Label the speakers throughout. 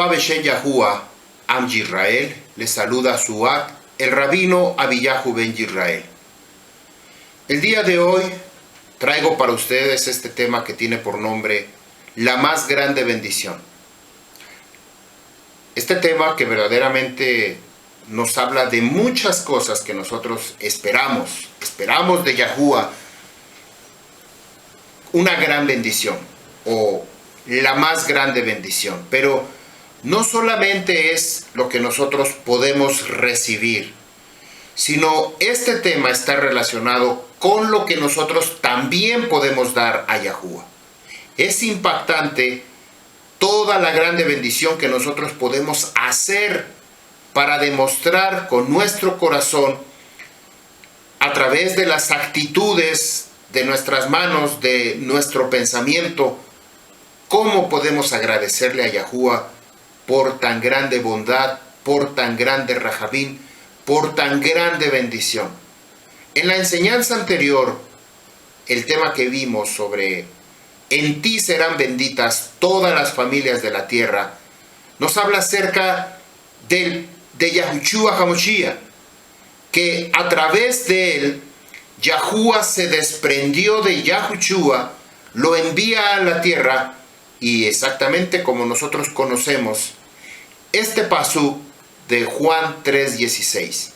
Speaker 1: Shabbat Beshem Yahuwah, Am Yisrael, les saluda Suat, el rabino Abiyahu Ben Yisrael. El día de hoy traigo para ustedes este tema que tiene por nombre la más grande bendición. Este tema que verdaderamente nos habla de muchas cosas que nosotros esperamos de Yahuwah, una gran bendición o la más grande bendición, pero no solamente es lo que nosotros podemos recibir, sino este tema está relacionado con lo que nosotros también podemos dar a Yahuwah. Es impactante toda la grande bendición que nosotros podemos hacer para demostrar con nuestro corazón, a través de las actitudes de nuestras manos, de nuestro pensamiento, cómo podemos agradecerle a Yahuwah por tan grande bondad, por tan grande rajavín, por tan grande bendición. En la enseñanza anterior, el tema que vimos sobre en ti serán benditas todas las familias de la tierra, nos habla acerca de Yahushua HaMashiach, que a través de él, Yahuwah se desprendió de Yahushua, lo envía a la tierra, y exactamente como nosotros conocemos este pasú de Juan 3:16.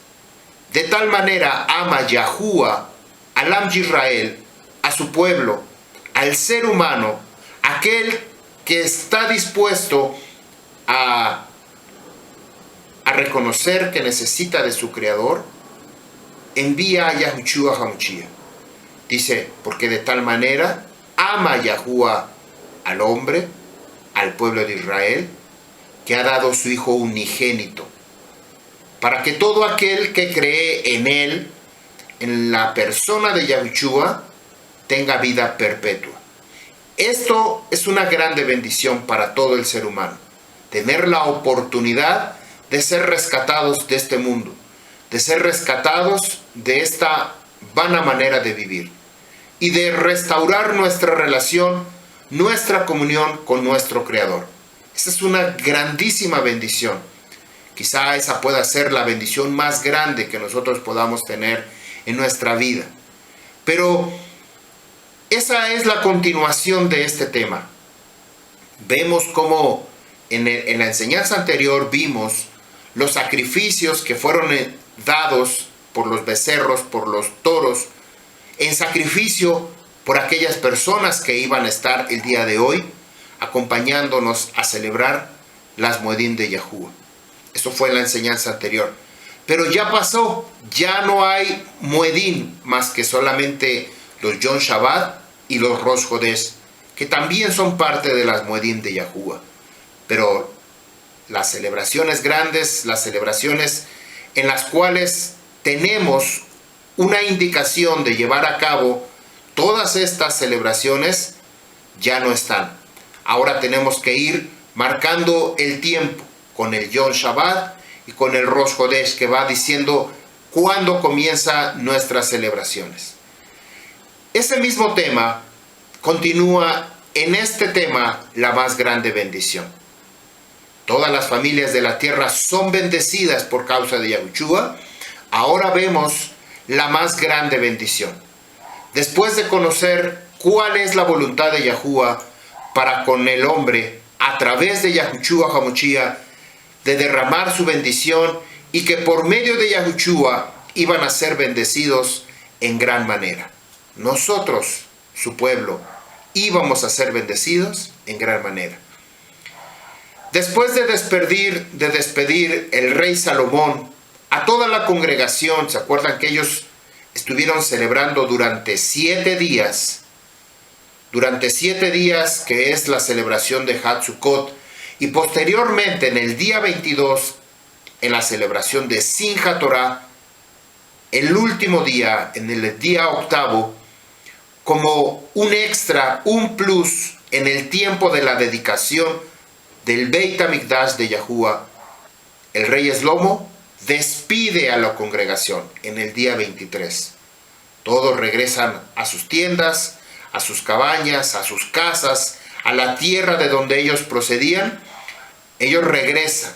Speaker 1: De tal manera ama Yahuwah al Am Yisrael, a su pueblo, al ser humano, aquel que está dispuesto a reconocer que necesita de su Creador, envía a Yahushua HaMashiach. Dice, porque de tal manera ama Yahuwah al hombre, al pueblo de Israel, que ha dado su Hijo unigénito, para que todo aquel que cree en él, en la persona de Yahushua, tenga vida perpetua. Esto es una grande bendición para todo el ser humano, tener la oportunidad de ser rescatados de este mundo, de ser rescatados de esta vana manera de vivir y de restaurar nuestra relación, nuestra comunión con nuestro Creador. Esa es una grandísima bendición. Quizá esa pueda ser la bendición más grande que nosotros podamos tener en nuestra vida. Pero esa es la continuación de este tema. Vemos cómo en la enseñanza anterior vimos los sacrificios que fueron dados por los becerros, por los toros, en sacrificio por aquellas personas que iban a estar el día de hoy acompañándonos a celebrar las Moedim de Yahuwah. Eso fue en la enseñanza anterior. Pero ya pasó, ya no hay Moedim más que solamente los Yom Shabbat y los Rosh Hodesh, que también son parte de las Moedim de Yahuwah. Pero las celebraciones grandes, las celebraciones en las cuales tenemos una indicación de llevar a cabo todas estas celebraciones, ya no están. Ahora tenemos que ir marcando el tiempo con el Yom Shabbat y con el Rosh Hodesh, que va diciendo cuándo comienzan nuestras celebraciones. Ese mismo tema continúa en este tema, la más grande bendición. Todas las familias de la tierra son bendecidas por causa de Yahushua. Ahora vemos la más grande bendición. Después de conocer cuál es la voluntad de Yahuwah para con el hombre, a través de Yahushua HaMashiach, de derramar su bendición, y que por medio de Yahushua iban a ser bendecidos en gran manera. Nosotros, su pueblo, íbamos a ser bendecidos en gran manera. Después de despedir el rey Salomón a toda la congregación, ¿se acuerdan que ellos estuvieron celebrando durante 7 días? Durante 7 días, que es la celebración de Hatzukot, y posteriormente en el día 22, en la celebración de Simchat Torah, el último día, en el día 8, como un extra, un plus en el tiempo de la dedicación del Beit HaMikdash de Yahuwah, el rey Shlomo despide a la congregación en el día 23. Todos regresan a sus tiendas, a sus cabañas, a sus casas, a la tierra de donde ellos procedían, ellos regresan.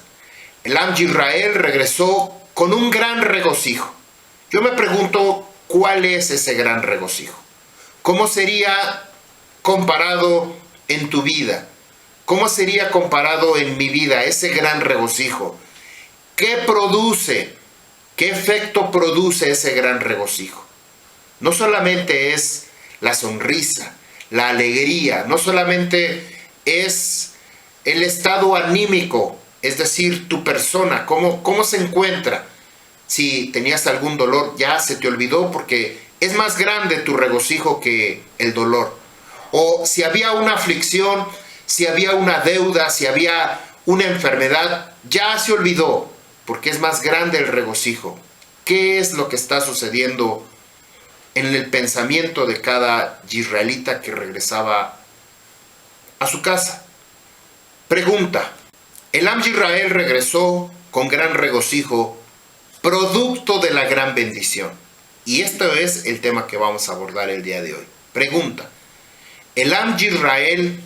Speaker 1: El Am Yisrael regresó con un gran regocijo. Yo me pregunto, ¿cuál es ese gran regocijo? ¿Cómo sería comparado en tu vida? ¿Cómo sería comparado en mi vida ese gran regocijo? ¿Qué produce? ¿Qué efecto produce ese gran regocijo? No solamente es la sonrisa, la alegría, no solamente es el estado anímico, es decir, tu persona, cómo se encuentra. Si tenías algún dolor, ya se te olvidó porque es más grande tu regocijo que el dolor. O si había una aflicción, si había una deuda, si había una enfermedad, ya se olvidó porque es más grande el regocijo. ¿Qué es lo que está sucediendo en el pensamiento de cada israelita que regresaba a su casa? Pregunta: el Am Yisrael regresó con gran regocijo, producto de la gran bendición. Y esto es el tema que vamos a abordar el día de hoy. Pregunta: ¿el Am Yisrael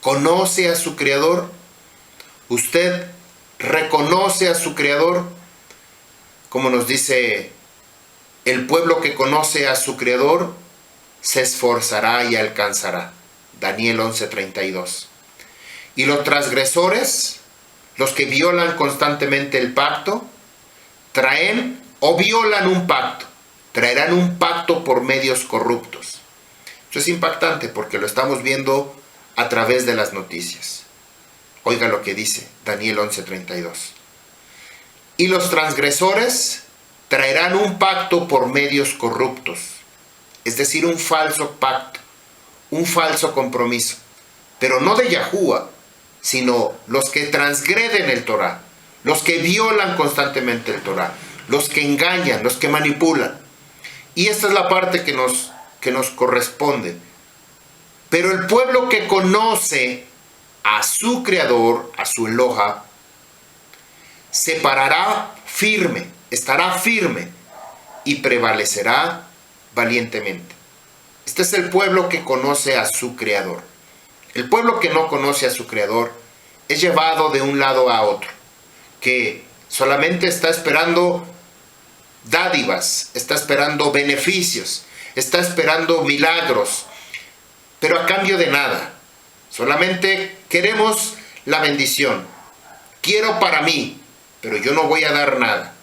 Speaker 1: conoce a su Creador? ¿Usted reconoce a su Creador? Como nos dice, el pueblo que conoce a su Creador se esforzará y alcanzará. Daniel 11:32. Y los transgresores, los que violan constantemente el pacto, traen o violan un pacto, traerán un pacto por medios corruptos. Esto es impactante porque lo estamos viendo a través de las noticias. Oiga lo que dice Daniel 11:32. Y los transgresores traerán un pacto por medios corruptos, es decir, un falso pacto, un falso compromiso, pero no de Yahuwah, sino los que transgreden el Torah, los que violan constantemente el Torah, los que engañan, los que manipulan. Y esta es la parte que nos corresponde. Pero el pueblo que conoce a su Creador, a su Eloha, se parará firme, estará firme y prevalecerá valientemente. Este es el pueblo que conoce a su Creador. El pueblo que no conoce a su Creador es llevado de un lado a otro, que solamente está esperando dádivas, está esperando beneficios, está esperando milagros, pero a cambio de nada. Solamente queremos la bendición. Quiero para mí, pero yo no voy a dar nada.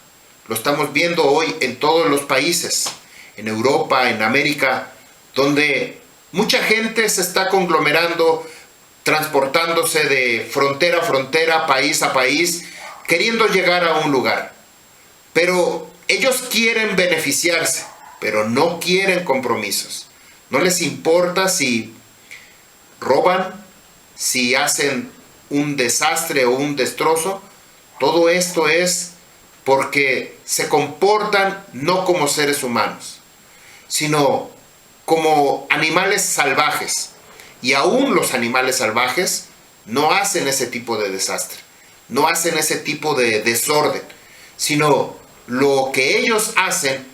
Speaker 1: Lo estamos viendo hoy en todos los países, en Europa, en América, donde mucha gente se está conglomerando, transportándose de frontera a frontera, país a país, queriendo llegar a un lugar. Pero ellos quieren beneficiarse, pero no quieren compromisos. No les importa si roban, si hacen un desastre o un destrozo. Todo esto es porque se comportan no como seres humanos, sino como animales salvajes. Y aún los animales salvajes no hacen ese tipo de desastre, no hacen ese tipo de desorden, sino lo que ellos hacen,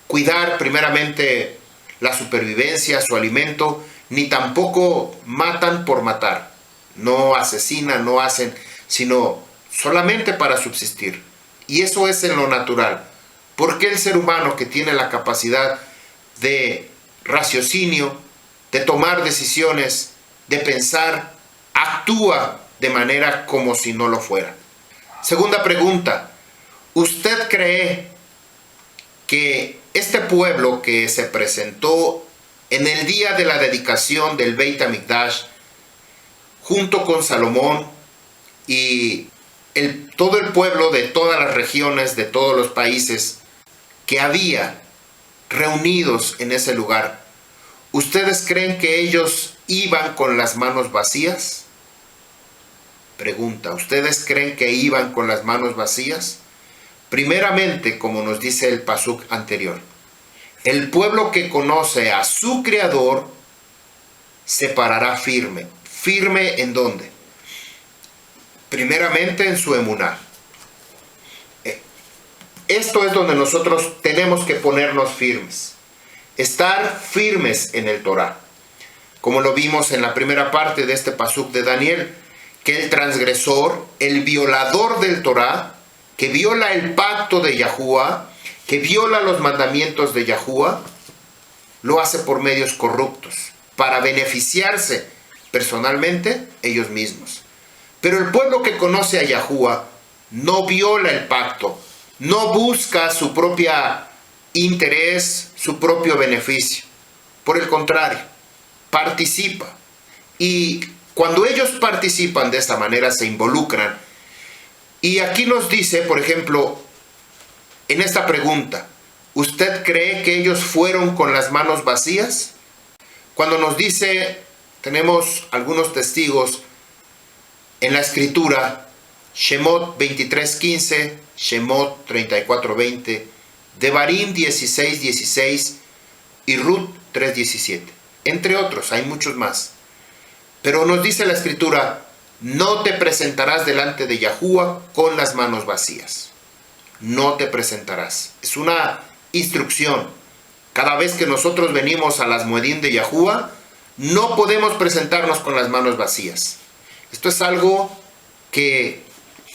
Speaker 1: cuidar primeramente la supervivencia, su alimento, ni tampoco matan por matar, no asesinan, no hacen, sino solamente para subsistir. Y eso es en lo natural. Porque el ser humano, que tiene la capacidad de raciocinio, de tomar decisiones, de pensar, actúa de manera como si no lo fuera? Segunda pregunta: ¿usted cree que este pueblo que se presentó en el día de la dedicación del Beit HaMikdash, junto con Salomón y todo el pueblo de todas las regiones, de todos los países que había reunidos en ese lugar, ustedes creen que ellos iban con las manos vacías? Pregunta: ¿ustedes creen que iban con las manos vacías? Primeramente, como nos dice el pasuk anterior, el pueblo que conoce a su Creador se parará firme. ¿Firme en dónde? Primeramente en su emuná. Esto es donde nosotros tenemos que ponernos firmes. Estar firmes en el Torah. Como lo vimos en la primera parte de este pasuk de Daniel, que el transgresor, el violador del Torah, que viola el pacto de Yahuwah, que viola los mandamientos de Yahuwah, lo hace por medios corruptos, para beneficiarse personalmente ellos mismos. Pero el pueblo que conoce a Yahuwah no viola el pacto, no busca su propio interés, su propio beneficio. Por el contrario, participa. Y cuando ellos participan de esta manera, se involucran. Y aquí nos dice, por ejemplo, en esta pregunta, ¿usted cree que ellos fueron con las manos vacías? Cuando nos dice, tenemos algunos testigos en la escritura, Shemot 23:15, Shemot 34:20, Devarim 16:16 y Ruth 3:17. Entre otros, hay muchos más. Pero nos dice la escritura, no te presentarás delante de Yahuwah con las manos vacías. No te presentarás. Es una instrucción. Cada vez que nosotros venimos a las Moedim de Yahuwah, no podemos presentarnos con las manos vacías. Esto es algo que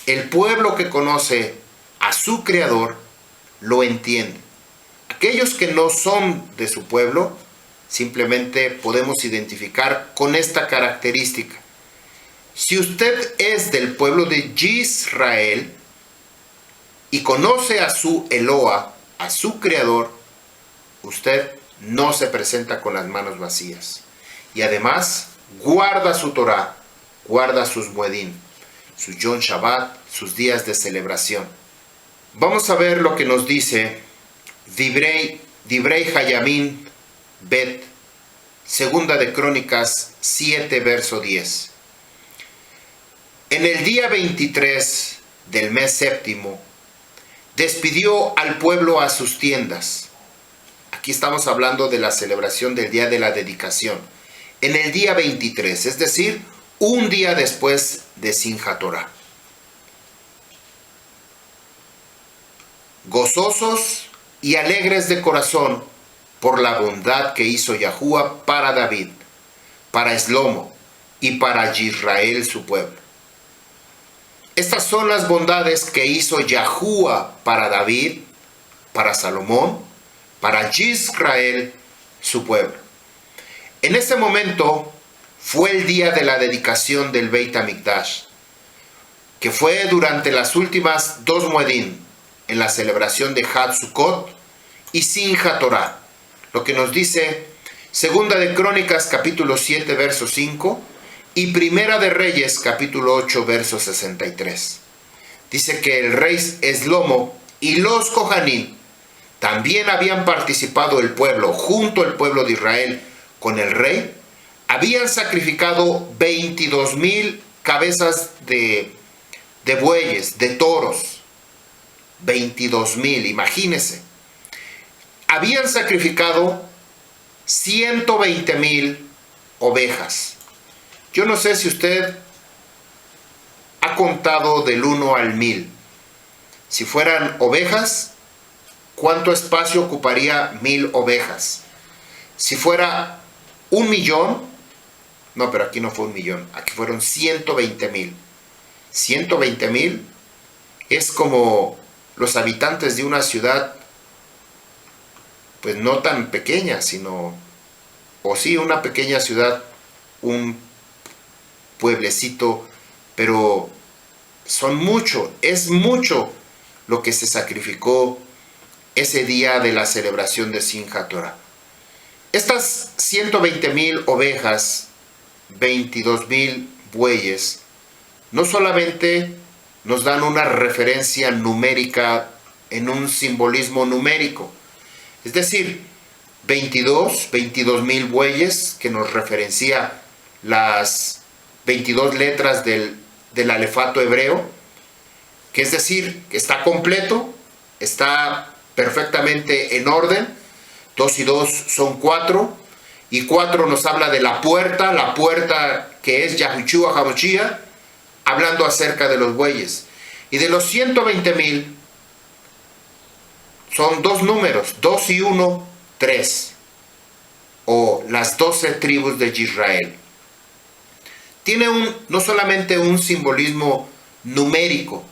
Speaker 1: el pueblo que conoce a su Creador lo entiende. Aquellos que no son de su pueblo, simplemente podemos identificar con esta característica. Si usted es del pueblo de Israel y conoce a su Eloa, a su Creador, usted no se presenta con las manos vacías. Y además, guarda su Torah, guarda sus Moedim, su Yom Shabbat, sus días de celebración. Vamos a ver lo que nos dice Divrei Hayamim Bet, segunda de Crónicas 7, verso 10. En el día 23 del mes séptimo, despidió al pueblo a sus tiendas. Aquí estamos hablando de la celebración del día de la dedicación. En el día 23, es decir, un día después de Simchat Torah. Gozosos y alegres de corazón por la bondad que hizo Yahuwah para David, para Eslomo y para Israel su pueblo. Estas son las bondades que hizo Yahuwah para David, para Salomón, para Israel su pueblo. En ese momento fue el día de la dedicación del Beit HaMikdash, que fue durante las últimas dos Moedim, en la celebración de Had Sukkot y Simchat Torah, lo que nos dice Segunda de Crónicas capítulo 7 verso 5 y Primera de Reyes capítulo 8 verso 63. Dice que el rey Eslomo y los Kohanim también habían participado el pueblo, junto al pueblo de Israel con el rey, habían sacrificado 22,000 cabezas de bueyes, de toros. 22,000, imagínense. Habían sacrificado 120,000 ovejas. Yo no sé si usted ha contado del 1 al 1000. Si fueran ovejas, ¿cuánto espacio ocuparía 1000 ovejas? Si fuera 1,000,000, no, pero aquí no fue 1,000,000, aquí fueron 120,000. 120,000 es como los habitantes de una ciudad, pues no tan pequeña, sino, o sí, una pequeña ciudad, un pueblecito, pero son mucho, es mucho lo que se sacrificó ese día de la celebración de Simchat Torah. Estas 120,000 ovejas, 22,000 bueyes, no solamente nos dan una referencia numérica en un simbolismo numérico. Es decir, 22,000 bueyes, que nos referencia las 22 letras del alefato hebreo, que es decir, que está completo, está perfectamente en orden. 2 y 2 son 4, y 4 nos habla de la puerta que es Yahushua HaMashiach, hablando acerca de los bueyes. Y de los 120,000 son dos números, 2 y 1, 3, o las 12 tribus de Israel. tiene no solamente un simbolismo numérico,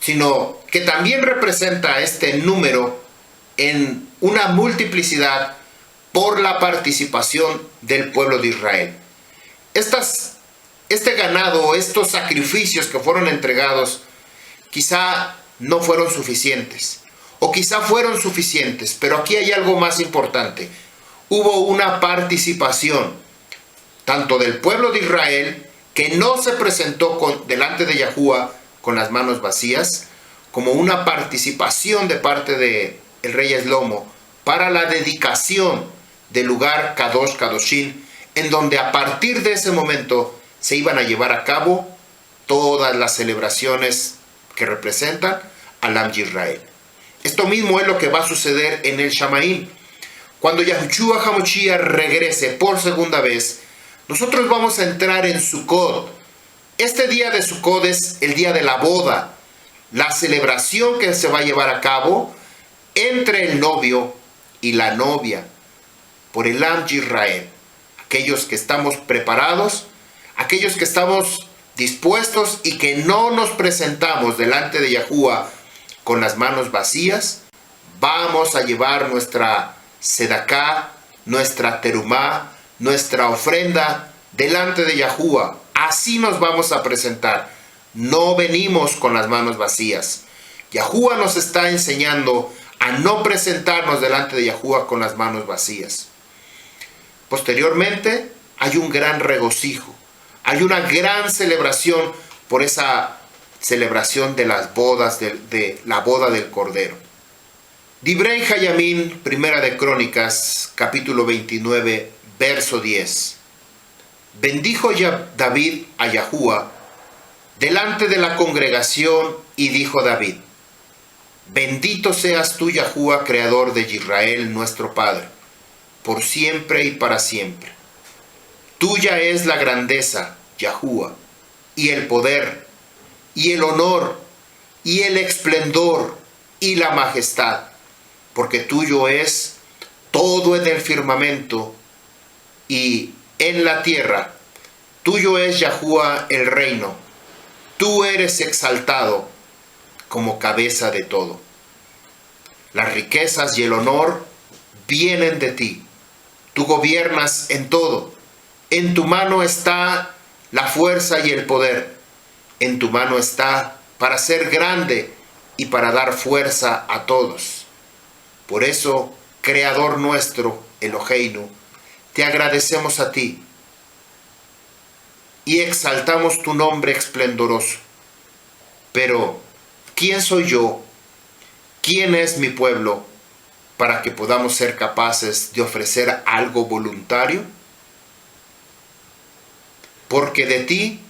Speaker 1: sino que también representa este número en una multiplicidad por la participación del pueblo de Israel. Este ganado, estos sacrificios que fueron entregados, quizá no fueron suficientes, o quizá fueron suficientes, pero aquí hay algo más importante. Hubo una participación, tanto del pueblo de Israel, que no se presentó delante de Yahuwah con las manos vacías, como una participación de parte del rey Eslomo para la dedicación del lugar Kadosh Kadoshim, en donde a partir de ese momento se iban a llevar a cabo todas las celebraciones que representan al Am Yisrael. Esto mismo es lo que va a suceder en el Shamaim. Cuando Yahushua HaMashiach regrese por segunda vez, nosotros vamos a entrar en Sukkot. Este día de Sukkot es el día de la boda, la celebración que se va a llevar a cabo entre el novio y la novia por el Am Yisrael. Aquellos que estamos preparados, aquellos que estamos dispuestos y que no nos presentamos delante de Yahuwah con las manos vacías, vamos a llevar nuestra sedaká, nuestra terumá, nuestra ofrenda delante de Yahuwah. Así nos vamos a presentar. No venimos con las manos vacías. Yahuwah nos está enseñando a no presentarnos delante de Yahuwah con las manos vacías. Posteriormente hay un gran regocijo, hay una gran celebración por esa celebración de las bodas, de la boda del Cordero. Divrei Hayamim, Primera de Crónicas, capítulo 29, verso 10. Bendijo David a Yahuwah delante de la congregación y dijo David: bendito seas tú, Yahuwah, creador de Israel, nuestro Padre, por siempre y para siempre. Tuya es la grandeza, Yahuwah, y el poder, y el honor, y el esplendor, y la majestad, porque tuyo es todo en el firmamento y en la tierra. Tuyo es, Yahuwah, el reino. Tú eres exaltado como cabeza de todo. Las riquezas y el honor vienen de ti. Tú gobiernas en todo. En tu mano está la fuerza y el poder. En tu mano está para ser grande y para dar fuerza a todos. Por eso, Creador nuestro, Eloheinu, te agradecemos a ti y exaltamos tu nombre esplendoroso. Pero, ¿quién soy yo? ¿Quién es mi pueblo para que podamos ser capaces de ofrecer algo voluntario? Porque de ti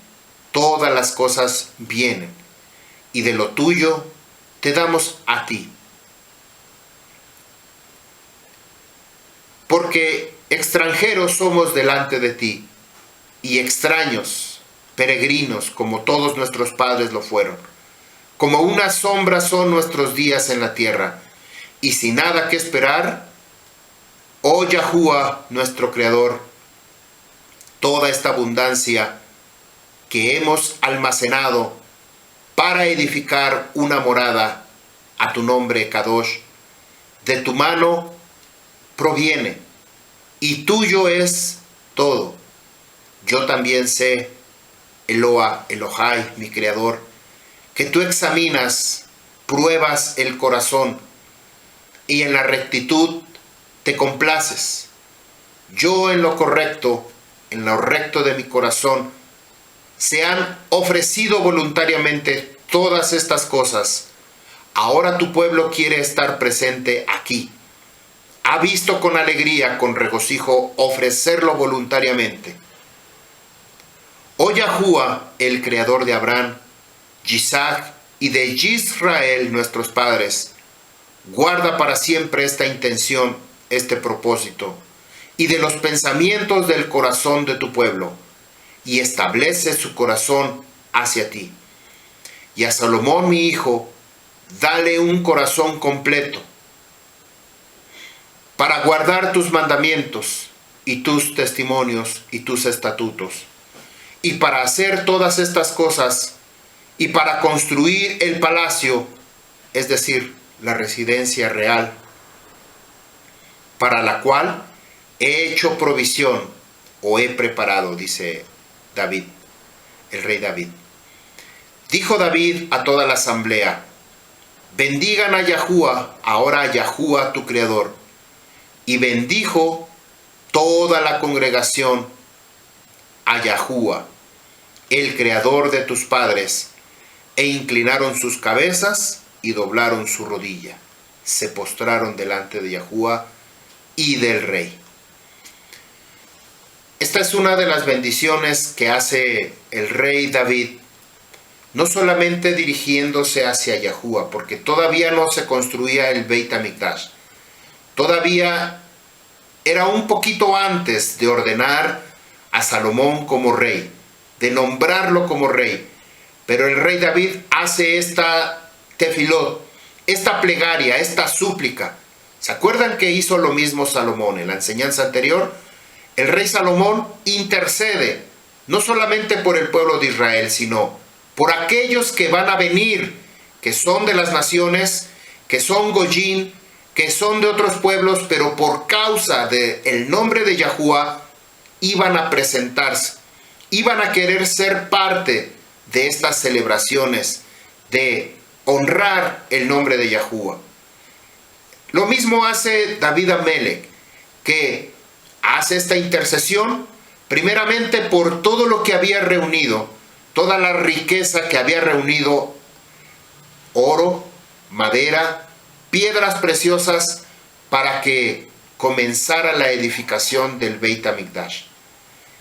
Speaker 1: todas las cosas vienen, y de lo tuyo te damos a ti. Porque extranjeros somos delante de ti, y extraños, peregrinos, como todos nuestros padres lo fueron. Como una sombra son nuestros días en la tierra, y sin nada que esperar, oh Yahuwah, nuestro Creador, toda esta abundancia que hemos almacenado para edificar una morada a tu nombre, Kadosh, de tu mano proviene, y tuyo es todo. Yo también sé, Eloah, Elohai, mi Creador, que tú examinas, pruebas el corazón, y en la rectitud te complaces. Yo en lo recto de mi corazón, se han ofrecido voluntariamente todas estas cosas. Ahora tu pueblo quiere estar presente aquí. Ha visto con alegría, con regocijo, ofrecerlo voluntariamente. Oh Yahuwah, el Creador de Abraham, Isaac y de Israel, nuestros padres, guarda para siempre esta intención, este propósito, y de los pensamientos del corazón de tu pueblo, y establece su corazón hacia ti. Y a Salomón, mi hijo, dale un corazón completo, para guardar tus mandamientos, y tus testimonios, y tus estatutos, Y para hacer todas estas cosas y para construir el palacio, es decir, la residencia real, para la cual he hecho provisión o he preparado, dice David, el rey David. Dijo David a toda la asamblea: bendigan a Yahuwah, ahora a Yahuwah tu creador. Y bendijo toda la congregación a Yahuwah, el creador de tus padres, e inclinaron sus cabezas y doblaron su rodilla. Se postraron delante de Yahuwah y del rey. Esta es una de las bendiciones que hace el rey David, no solamente dirigiéndose hacia Yahuwah, porque todavía no se construía el Beit HaMikdash. Todavía era un poquito antes de ordenar a Salomón como rey, de nombrarlo como rey. Pero el rey David hace esta tefilot, esta plegaria, esta súplica. ¿Se acuerdan que hizo lo mismo Salomón en la enseñanza anterior? El rey Salomón intercede, no solamente por el pueblo de Israel, sino por aquellos que van a venir, que son de las naciones, que son Goyim, que son de otros pueblos, pero por causa del nombre de Yahuwah, iban a presentarse, iban a querer ser parte de estas celebraciones, de honrar el nombre de Yahuwah. Lo mismo hace David Amelech, que hace esta intercesión, primeramente por todo lo que había reunido, toda la riqueza que había reunido, oro, madera, piedras preciosas, para que comenzara la edificación del Beit HaMikdash.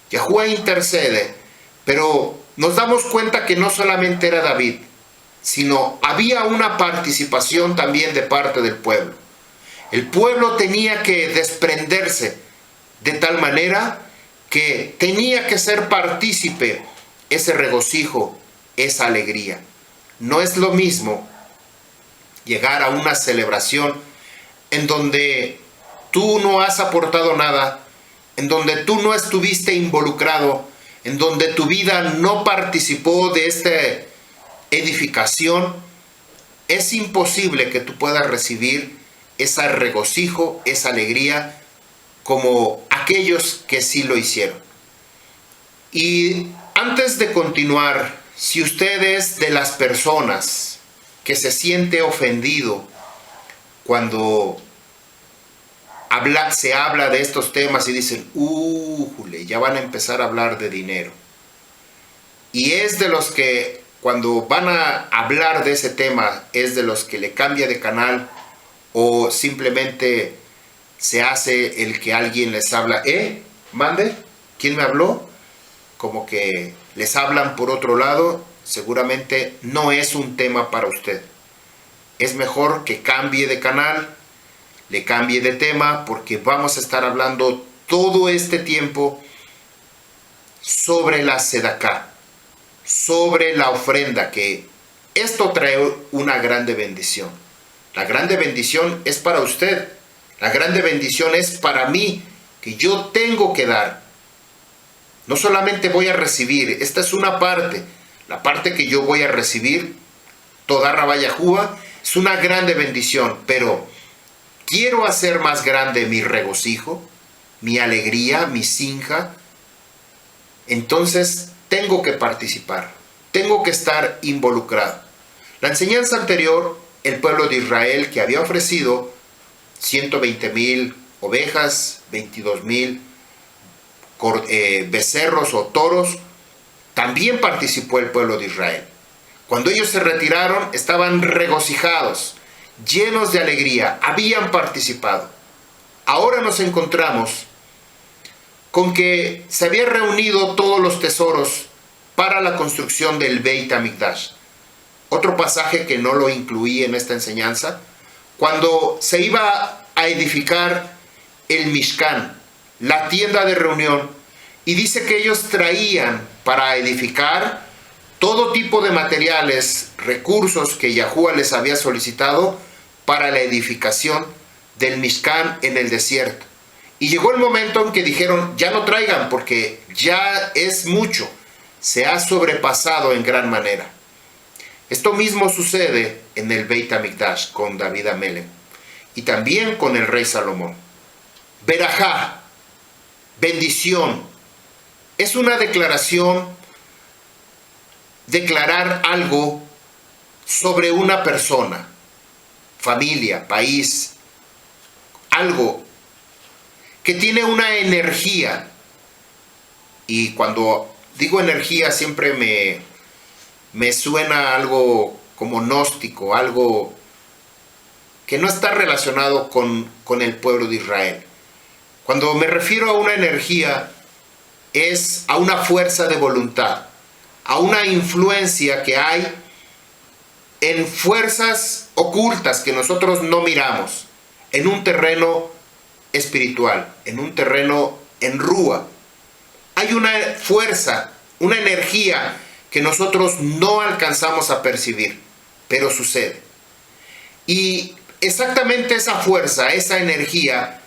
Speaker 1: Yahuwah intercede, pero nos damos cuenta que no solamente era David, sino había una participación también de parte del pueblo. El pueblo tenía que desprenderse de tal manera que tenía que ser partícipe ese regocijo, esa alegría. No es lo mismo llegar a una celebración en donde tú no has aportado nada, en donde tú no estuviste involucrado, en donde tu vida no participó de esta edificación. Es imposible que tú puedas recibir ese regocijo, esa alegría, como aquellos que sí lo hicieron. Y antes de continuar, si usted es de las personas que se siente ofendido cuando se habla de estos temas y dicen, ya van a empezar a hablar de dinero, y es de los que cuando van a hablar de ese tema, es de los que le cambia de canal, o simplemente se hace el que alguien les habla, mande, ¿quién me habló? Como que les hablan por otro lado. Seguramente no es un tema para usted. Es mejor que cambie de canal, le cambie de tema, porque vamos a estar hablando todo este tiempo sobre la sedaká, sobre la ofrenda, que esto trae una grande bendición. La grande bendición es para usted. La grande bendición es para mí, que yo tengo que dar. No solamente voy a recibir, esta es una parte. La parte que yo voy a recibir, toda Rabá Yahuwah, es una grande bendición, pero quiero hacer más grande mi regocijo, mi alegría, mi sinja. Entonces tengo que participar, tengo que estar involucrado. La enseñanza anterior, el pueblo de Israel, que había ofrecido 120,000 ovejas, 22,000 becerros o toros, también participó el pueblo de Israel. Cuando ellos se retiraron, estaban regocijados, llenos de alegría, habían participado. Ahora nos encontramos con que se habían reunido todos los tesoros para la construcción del Beit HaMikdash. Otro pasaje que no lo incluí en esta enseñanza, cuando se iba a edificar el Mishkan, la tienda de reunión, y dice que ellos traían para edificar todo tipo de materiales, recursos que Yahuwah les había solicitado para la edificación del Mishkan en el desierto. Y llegó el momento en que dijeron, ya no traigan porque ya es mucho. se ha sobrepasado en gran manera. Esto mismo sucede en el Beit HaMikdash con David Amelech y también con el rey Salomón. Berajá, bendición, es una declaración, declarar algo sobre una persona, familia, país, algo que tiene una energía. Y cuando digo energía siempre me suena algo como gnóstico, algo que no está relacionado con el pueblo de Israel. Cuando me refiero a una energía, es a una fuerza de voluntad, a una influencia que hay en fuerzas ocultas que nosotros no miramos, en un terreno espiritual, en un terreno en rúa. Hay una fuerza, una energía que nosotros no alcanzamos a percibir, pero sucede. Y exactamente esa fuerza, esa energía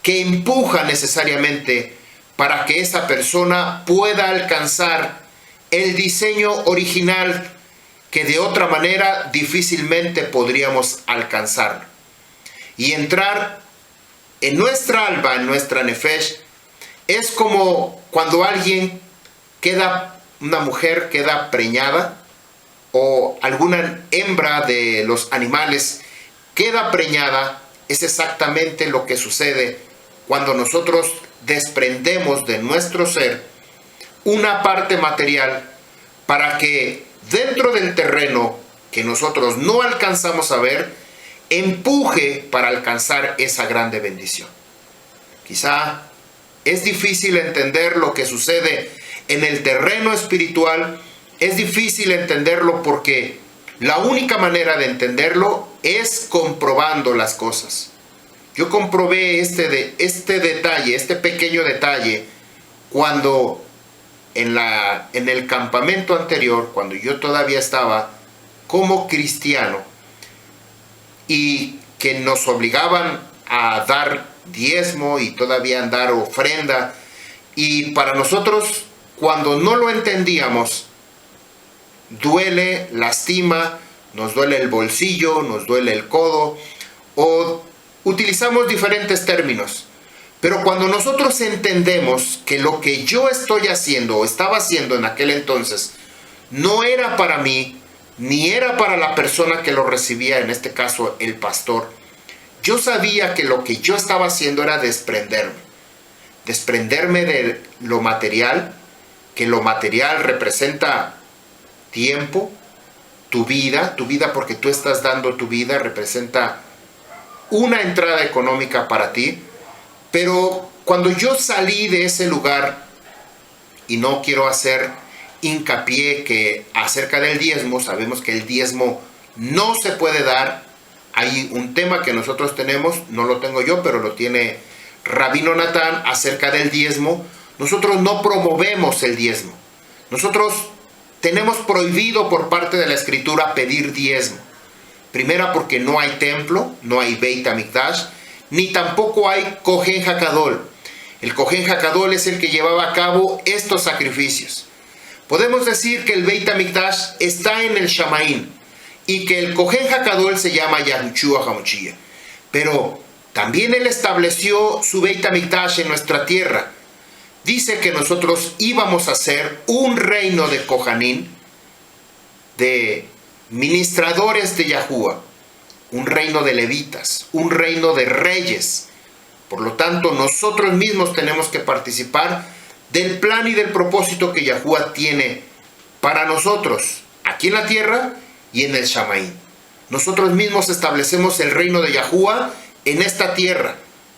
Speaker 1: que empuja necesariamente para que esa persona pueda alcanzar el diseño original que de otra manera difícilmente podríamos alcanzar. Y entrar en nuestra alba, en nuestra nefesh, es como cuando una mujer queda preñada, o alguna hembra de los animales queda preñada. Es exactamente lo que sucede cuando nosotros desprendemos de nuestro ser una parte material para que dentro del terreno que nosotros no alcanzamos a ver, empuje para alcanzar esa grande bendición. Quizá es difícil entender lo que sucede en el terreno espiritual, es difícil entenderlo porque la única manera de entenderlo es comprobando las cosas. Yo comprobé este detalle, este pequeño detalle, cuando en el campamento anterior, cuando yo todavía estaba como cristiano, y que nos obligaban a dar diezmo y todavía dar ofrenda, y para nosotros, cuando no lo entendíamos, duele, lastima, nos duele el bolsillo, nos duele el codo, o utilizamos diferentes términos. Pero cuando nosotros entendemos que lo que yo estoy haciendo o estaba haciendo en aquel entonces no era para mí, ni era para la persona que lo recibía, en este caso el pastor, yo sabía que lo que yo estaba haciendo era desprenderme de lo material, que lo material representa tiempo, tu vida porque tú estás dando tu vida, representa una entrada económica para ti. Pero cuando yo salí de ese lugar, y no quiero hacer hincapié que acerca del diezmo, sabemos que el diezmo no se puede dar. Hay un tema que nosotros tenemos, no lo tengo yo, pero lo tiene Rabino Natán acerca del diezmo. Nosotros no promovemos el diezmo. Nosotros tenemos prohibido por parte de la Escritura pedir diezmo. Primera, porque no hay templo, no hay Beit HaMikdash, ni tampoco hay Kohen HaGadol. El Kohen HaGadol es el que llevaba a cabo estos sacrificios. Podemos decir que el Beit HaMikdash está en el Shamaín y que el Kohen HaGadol se llama Yahushua HaMashiach. Pero también él estableció su Beit HaMikdash en nuestra tierra. Dice que nosotros íbamos a ser un reino de Kohanim, de ministradores de Yahuwah, un reino de levitas, un reino de reyes. Por lo tanto, nosotros mismos tenemos que participar del plan y del propósito que Yahuwah tiene para nosotros, aquí en la tierra y en el Shamaín. Nosotros mismos establecemos el reino de Yahuwah en esta tierra.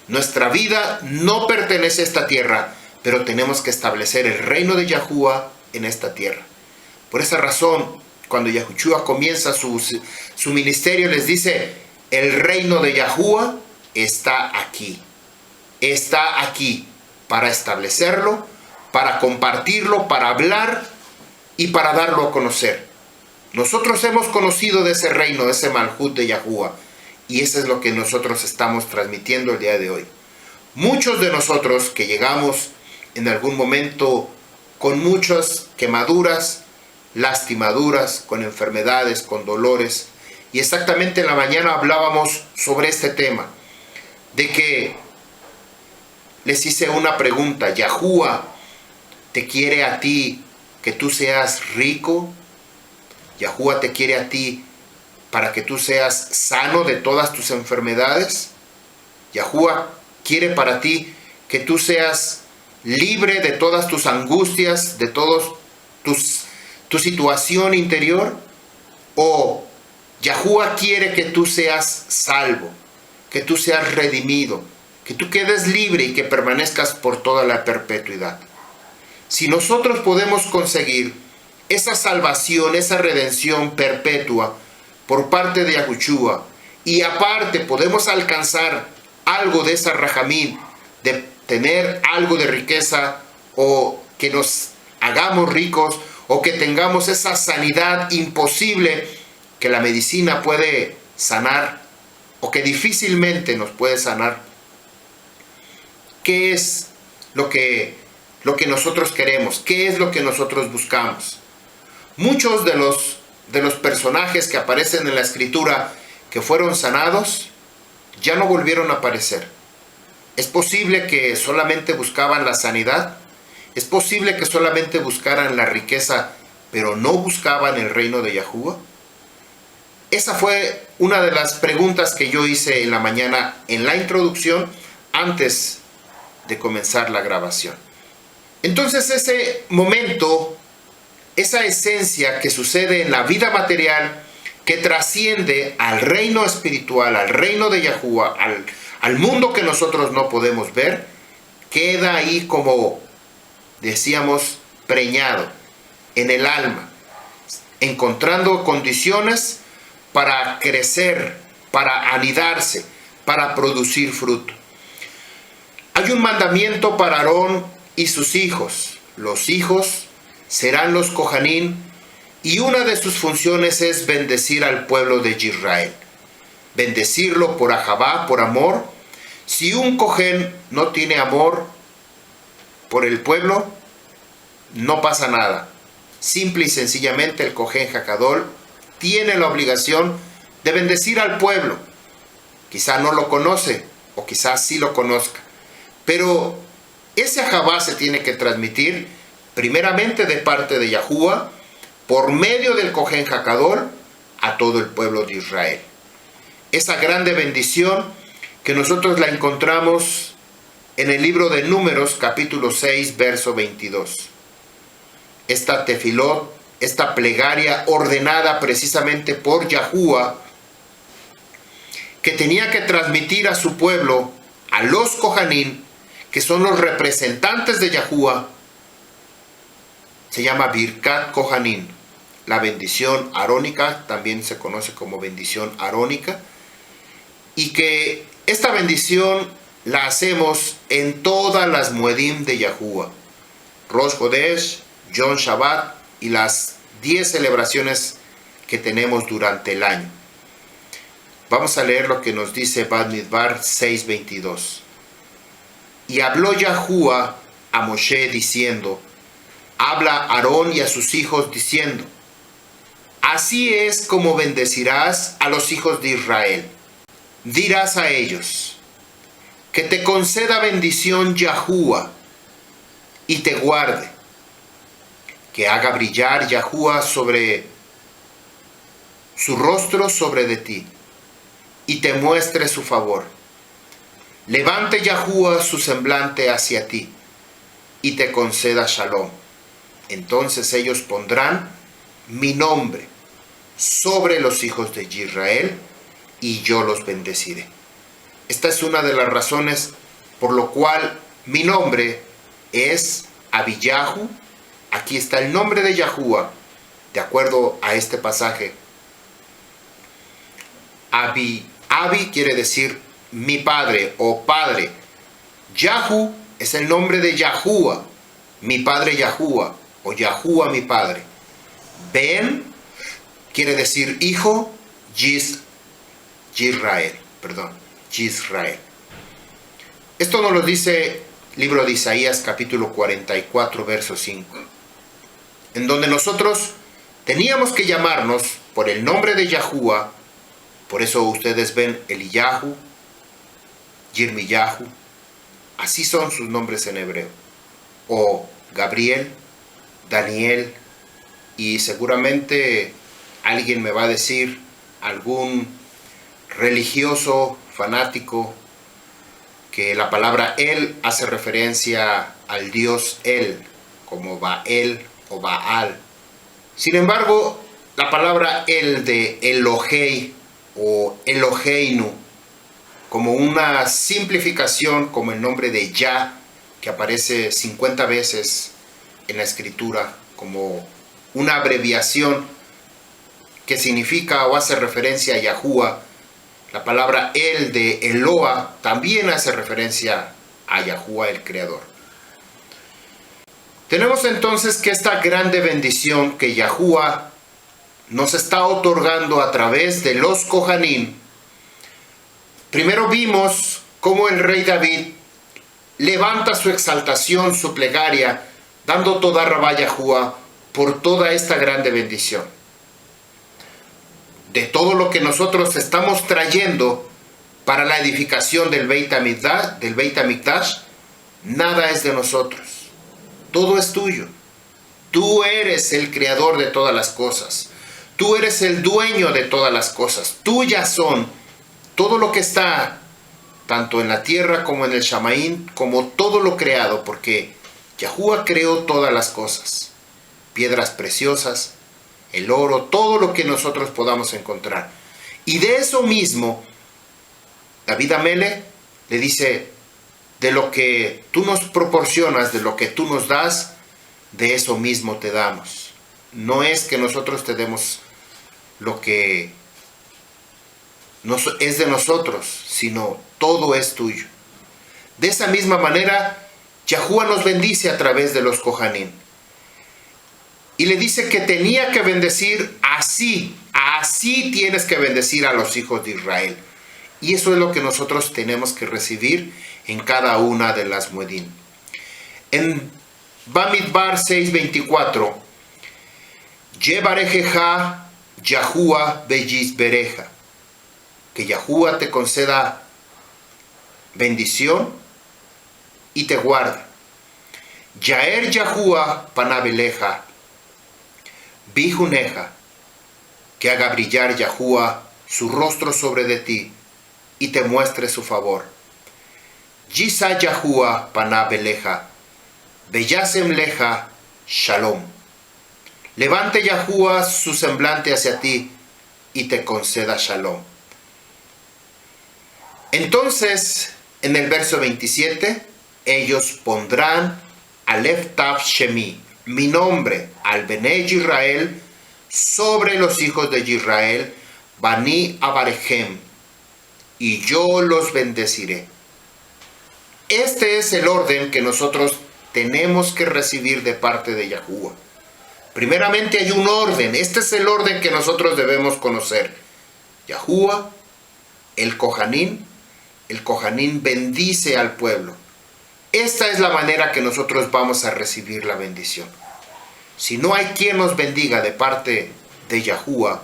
Speaker 1: Nuestra vida no pertenece a esta tierra, pero tenemos que establecer el reino de Yahuwah en esta tierra. Por esa razón, cuando Yahushua comienza su ministerio, les dice: el reino de Yahuwah está aquí para establecerlo, para compartirlo, para hablar y para darlo a conocer. Nosotros hemos conocido de ese reino, de ese Malhut de Yahuwah, y eso es lo que nosotros estamos transmitiendo el día de hoy. Muchos de nosotros que llegamos en algún momento con muchas quemaduras, lastimaduras, con enfermedades, con dolores. Y exactamente en la mañana hablábamos sobre este tema, de que les hice una pregunta. ¿Yahuwah te quiere a ti que tú seas rico? ¿Yahuwah te quiere a ti para que tú seas sano de todas tus enfermedades? ¿Yahuwah quiere para ti que tú seas libre de todas tus angustias, de toda tu situación interior? ¿O Yahuwah quiere que tú seas salvo, que tú seas redimido, que tú quedes libre y que permanezcas por toda la perpetuidad? Si nosotros podemos conseguir esa salvación, esa redención perpetua por parte de Yahushua, y aparte podemos alcanzar algo de esa rajamín, de tener algo de riqueza, o que nos hagamos ricos, o que tengamos esa sanidad imposible que la medicina puede sanar, o que difícilmente nos puede sanar, ¿qué es lo que nosotros queremos? ¿Qué es lo que nosotros buscamos? Muchos de los personajes que aparecen en la escritura que fueron sanados ya no volvieron a aparecer. ¿Es posible que solamente buscaban la sanidad? ¿Es posible que solamente buscaran la riqueza, pero no buscaban el reino de Yahuwah? Esa fue una de las preguntas que yo hice en la mañana en la introducción, antes de comenzar la grabación. Entonces ese momento, esa esencia que sucede en la vida material, que trasciende al reino espiritual, al reino de Yahuwah, al mundo que nosotros no podemos ver, queda ahí, como decíamos, preñado en el alma, encontrando condiciones para crecer, para anidarse, para producir fruto. Hay un mandamiento para Aarón y sus hijos. Los hijos serán los Kohanim, y una de sus funciones es bendecir al pueblo de Israel. Bendecirlo por ahabá, por amor. Si un Kohen no tiene amor por el pueblo, no pasa nada. Simple y sencillamente el Kohen Hakadol tiene la obligación de bendecir al pueblo. Quizá no lo conoce, o quizás sí lo conozca, pero ese ahabá se tiene que transmitir primeramente de parte de Yahuwah, por medio del Kohen Hakadol, a todo el pueblo de Israel. Esa grande bendición que nosotros la encontramos en el libro de Números, capítulo 6, verso 22. Esta tefilot, esta plegaria ordenada precisamente por Yahuwah, que tenía que transmitir a su pueblo, a los Kohanim, que son los representantes de Yahuwah, se llama Birkat Kohanim, la bendición arónica, también se conoce como bendición arónica, y que esta bendición la hacemos en todas las Moedim de Yahuwah, Rosh Chodesh, Yom Shabbat y las 10 celebraciones que tenemos durante el año. Vamos a leer lo que nos dice Bamidbar 6:22. Y habló Yahuwah a Moshe diciendo: habla a Aarón y a sus hijos diciendo: así es como bendecirás a los hijos de Israel. Dirás a ellos: que te conceda bendición Yahuwah y te guarde, que haga brillar Yahuwah sobre su rostro sobre de ti y te muestre su favor. Levante Yahuwah su semblante hacia ti y te conceda shalom. Entonces ellos pondrán mi nombre sobre los hijos de Israel y yo los bendeciré. Esta es una de las razones por lo cual mi nombre es Abiyahu. Aquí está el nombre de Yahuwah, de acuerdo a este pasaje. Abi quiere decir mi padre o padre. Yahu es el nombre de Yahuwah, mi padre Yahuwah, o Yahuwah mi padre. Ben quiere decir hijo, Yisrael. Esto nos lo dice el libro de Isaías capítulo 44 verso 5. en donde nosotros teníamos que llamarnos por el nombre de Yahuwah. Por eso ustedes ven Eliyahu, Yirmiyahu, así son sus nombres en hebreo, o Gabriel, Daniel, y seguramente alguien me va a decir, algún religioso fanático, que la palabra El hace referencia al dios El, como Baal o Baal. Sin embargo, la palabra El de Elohei o Eloheinu, como una simplificación, como el nombre de Yah, que aparece 50 veces en la escritura, como una abreviación que significa o hace referencia a Yahuwah. La palabra El de Eloah también hace referencia a Yahuwah, el Creador. Tenemos entonces que esta grande bendición que Yahuwah nos está otorgando a través de los Kohanim. Primero vimos cómo el rey David levanta su exaltación, su plegaria, dando toda rabá a Yahuwah por toda esta grande bendición. De todo lo que nosotros estamos trayendo para la edificación del Beit HaMikdash, nada es de nosotros. Todo es tuyo. Tú eres el creador de todas las cosas. Tú eres el dueño de todas las cosas. Tuyas son todo lo que está, tanto en la tierra como en el Shamaín, como todo lo creado, porque Yahuwah creó todas las cosas. Piedras preciosas, el oro, todo lo que nosotros podamos encontrar. Y de eso mismo, David Amelech le dice, de lo que tú nos proporcionas, de lo que tú nos das, de eso mismo te damos. No es que nosotros te demos lo que es de nosotros, sino todo es tuyo. De esa misma manera, Yahuwah nos bendice a través de los Kohanim. Y le dice que tenía que bendecir así tienes que bendecir a los hijos de Israel. Y eso es lo que nosotros tenemos que recibir en cada una de las Moedim. En Bamidbar 6:24, Yevarejeja Yahuwah beyizbereja, que Yahuwah te conceda bendición y te guarde. Yaer Yahuwah panabeleja, Bijuneja, que haga brillar Yahuwah su rostro sobre de ti y te muestre su favor. Yisa Yahuwah panabeleja, Beyasem leja Shalom. Levante Yahuwah su semblante hacia ti y te conceda Shalom. Entonces, en el verso 27, ellos pondrán Alef Tav Shemi, mi nombre, al Benei Israel, sobre los hijos de Israel, Bani Abarejem, y yo los bendeciré. Este es el orden que nosotros tenemos que recibir de parte de Yahuwah. Primeramente hay un orden, este es el orden que nosotros debemos conocer. Yahuwah, el Kohanim bendice al pueblo. Esta es la manera que nosotros vamos a recibir la bendición. Si no hay quien nos bendiga de parte de Yahuwah,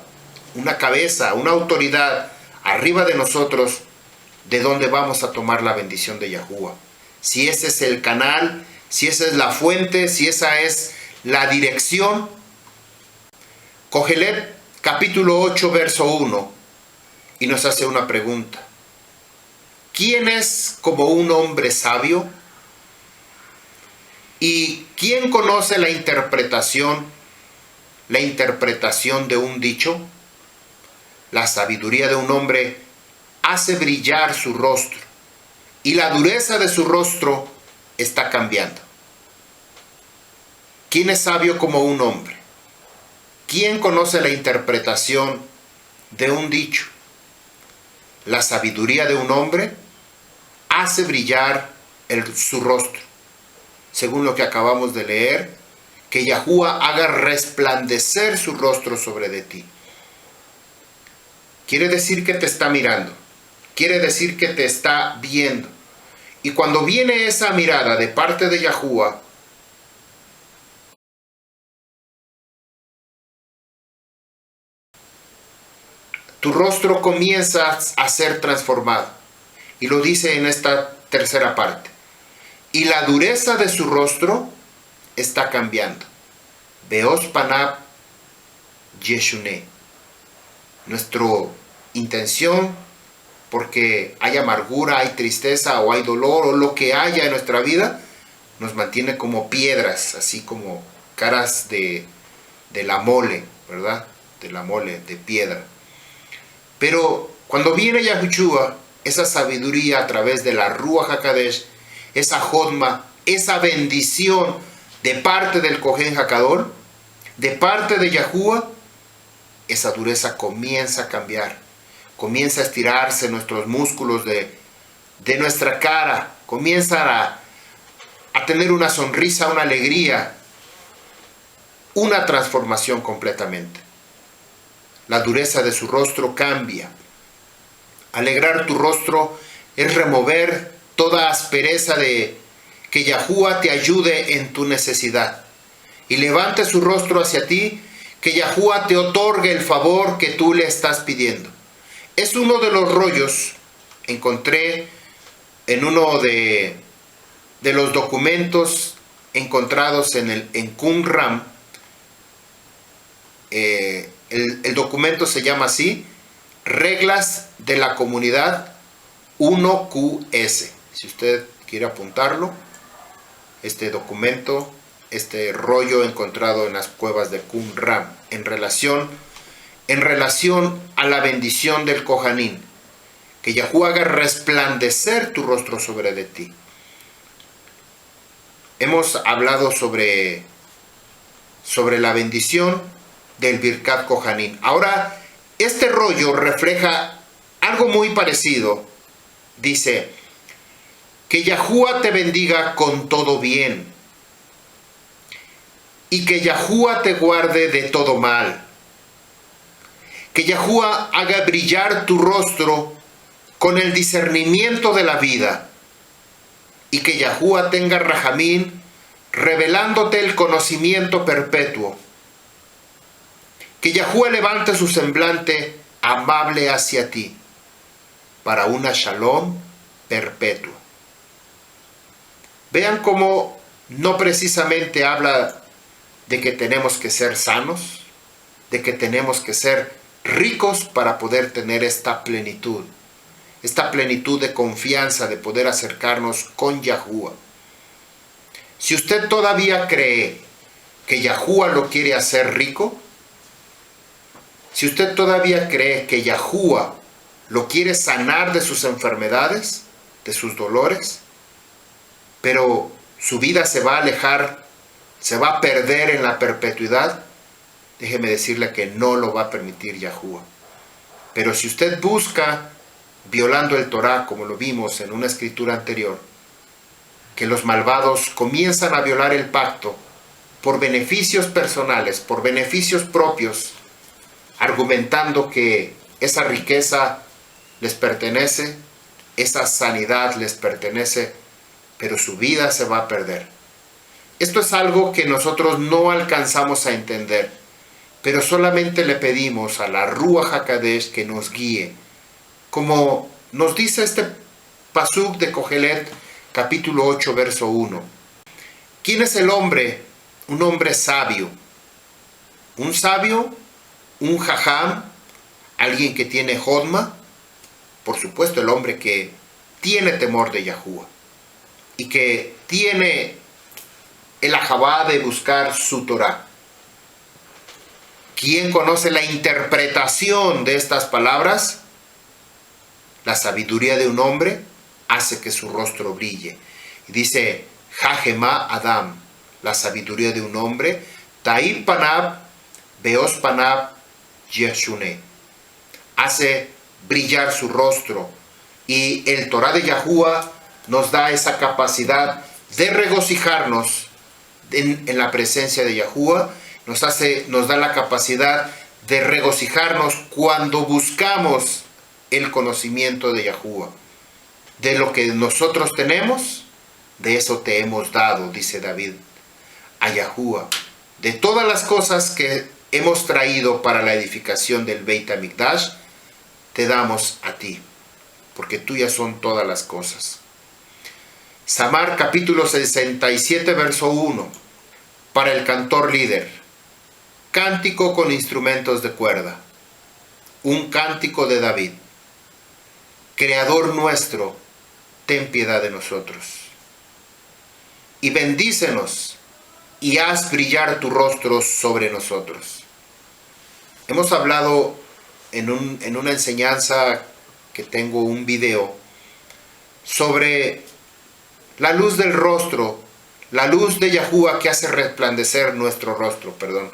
Speaker 1: una cabeza, una autoridad arriba de nosotros, ¿de dónde vamos a tomar la bendición de Yahuwah? Si ese es el canal, si esa es la fuente, si esa es la dirección. Cogelet capítulo 8 verso 1 y nos hace una pregunta. ¿Quién es como un hombre sabio? ¿Y quién conoce la interpretación de un dicho? La sabiduría de un hombre hace brillar su rostro, y la dureza de su rostro está cambiando. ¿Quién es sabio como un hombre? ¿Quién conoce la interpretación de un dicho? La sabiduría de un hombre hace brillar su rostro. Según lo que acabamos de leer, que Yahuwah haga resplandecer su rostro sobre de ti. Quiere decir que te está mirando. Quiere decir que te está viendo. Y cuando viene esa mirada de parte de Yahuwah, tu rostro comienza a ser transformado. Y lo dice en esta tercera parte. Y la dureza de su rostro está cambiando. Beos panab yeshune. Nuestra intención, porque hay amargura, hay tristeza o hay dolor o lo que haya en nuestra vida, nos mantiene como piedras, así como caras de la mole, ¿verdad? De la mole, de piedra. Pero cuando viene Yahushua, esa sabiduría a través de la Ruach HaKadosh, esa jodma, esa bendición de parte del Kohen HaKadol, de parte de Yahushua, esa dureza comienza a cambiar, comienza a estirarse nuestros músculos de nuestra cara, comienza a tener una sonrisa, una alegría, una transformación completamente. La dureza de su rostro cambia. Alegrar tu rostro es remover toda aspereza de que Yahushua te ayude en tu necesidad. Y levante su rostro hacia ti, que Yahushua te otorgue el favor que tú le estás pidiendo. Es uno de los rollos, encontré en uno de los documentos encontrados en Qumran. El documento se llama así, Reglas de la Comunidad 1QS. Si usted quiere apuntarlo, este documento, este rollo encontrado en las cuevas de Qumran, en relación a la bendición del Kohanim, que Yahushua haga resplandecer tu rostro sobre de ti. Hemos hablado sobre la bendición del Birkat Kohanim. Ahora, este rollo refleja algo muy parecido. Dice, que Yahushua te bendiga con todo bien, y que Yahushua te guarde de todo mal. Que Yahushua haga brillar tu rostro con el discernimiento de la vida, y que Yahushua tenga rajamín, revelándote el conocimiento perpetuo. Que Yahushua levante su semblante amable hacia ti, para una shalom perpetuo. Vean cómo no precisamente habla de que tenemos que ser sanos, de que tenemos que ser ricos para poder tener esta plenitud de confianza, de poder acercarnos con Yahushua. Si usted todavía cree que Yahushua lo quiere hacer rico, si usted todavía cree que Yahushua lo quiere sanar de sus enfermedades, de sus dolores, pero su vida se va a alejar, se va a perder en la perpetuidad, déjeme decirle que no lo va a permitir Yahushua. Pero si usted busca, violando el Torah, como lo vimos en una escritura anterior, que los malvados comienzan a violar el pacto por beneficios personales, por beneficios propios, argumentando que esa riqueza les pertenece, esa sanidad les pertenece, pero su vida se va a perder. Esto es algo que nosotros no alcanzamos a entender, pero solamente le pedimos a la Ruach HaKadosh que nos guíe, como nos dice este pasuk de Kohelet, capítulo 8, verso 1. ¿Quién es el hombre? Un hombre sabio. Un sabio, un jajam, alguien que tiene jodma, por supuesto el hombre que tiene temor de Yahushua y que tiene el ajabá de buscar su Torah. ¿Quién conoce la interpretación de estas palabras? La sabiduría de un hombre hace que su rostro brille. Y dice, Jajema Adam, la sabiduría de un hombre, Taib Panab, Beos Panab, Yeshune, hace brillar su rostro. Y el Torah de Yahushua nos da esa capacidad de regocijarnos en la presencia de Yahushua, nos da la capacidad de regocijarnos cuando buscamos el conocimiento de Yahushua. De lo que nosotros tenemos, de eso te hemos dado, dice David, a Yahushua. De todas las cosas que hemos traído para la edificación del Beit HaMikdash, te damos a ti, porque tuyas son todas las cosas. Samar capítulo 67 verso 1, para el cantor líder, cántico con instrumentos de cuerda, un cántico de David. Creador nuestro, ten piedad de nosotros. Y bendícenos, y haz brillar tu rostro sobre nosotros. Hemos hablado en una enseñanza que tengo un video sobre la luz del rostro, la luz de Yahuwah que hace resplandecer nuestro rostro, perdón.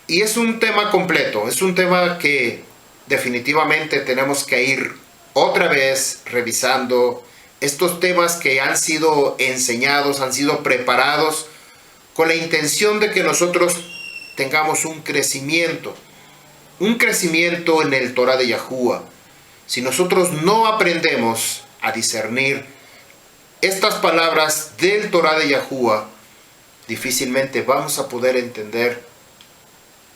Speaker 1: Y es un tema completo, es un tema que definitivamente tenemos que ir otra vez revisando estos temas que han sido enseñados, han sido preparados con la intención de que nosotros tengamos un crecimiento en el Torah de Yahuwah. Si nosotros no aprendemos a discernir estas palabras del Torah de Yahuwah, difícilmente vamos a poder entender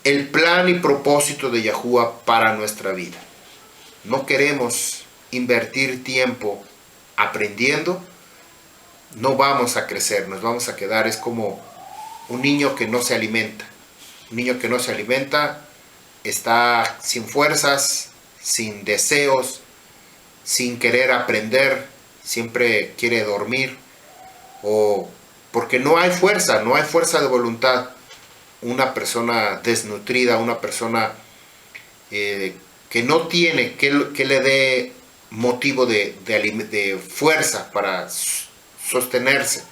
Speaker 1: el plan y propósito de Yahuwah para nuestra vida. No queremos invertir tiempo aprendiendo, no vamos a crecer, nos vamos a quedar. Es como un niño que no se alimenta. Un niño que no se alimenta está sin fuerzas, sin deseos, sin querer aprender, siempre quiere dormir, o porque no hay fuerza de voluntad. Una persona desnutrida, una persona que no tiene, que le dé motivo de fuerza para sostenerse.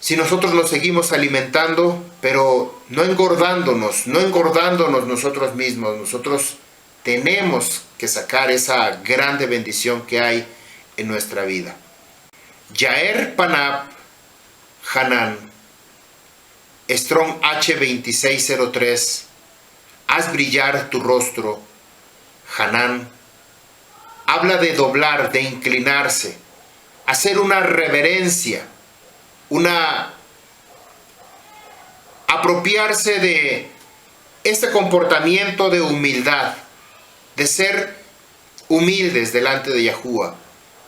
Speaker 1: Si nosotros nos seguimos alimentando, pero no engordándonos nosotros mismos, nosotros tenemos que sacar esa grande bendición que hay en nuestra vida. Yaer Panab Hanan, Strong H2603, haz brillar tu rostro, Hanan, habla de doblar, de inclinarse, hacer una reverencia, apropiarse de este comportamiento de humildad, de ser humildes delante de Yahuwah,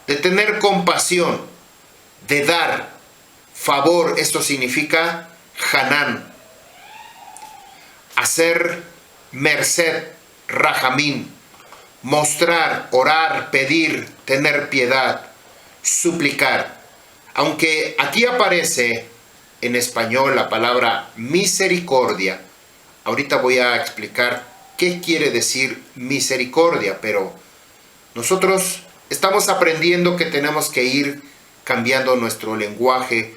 Speaker 1: de tener compasión, de dar favor. Esto significa Hanan, hacer merced, Rahamín, mostrar, orar, pedir, tener piedad, suplicar. Aunque aquí aparece en español la palabra misericordia, ahorita voy a explicar qué quiere decir misericordia, pero nosotros estamos aprendiendo que tenemos que ir cambiando nuestro lenguaje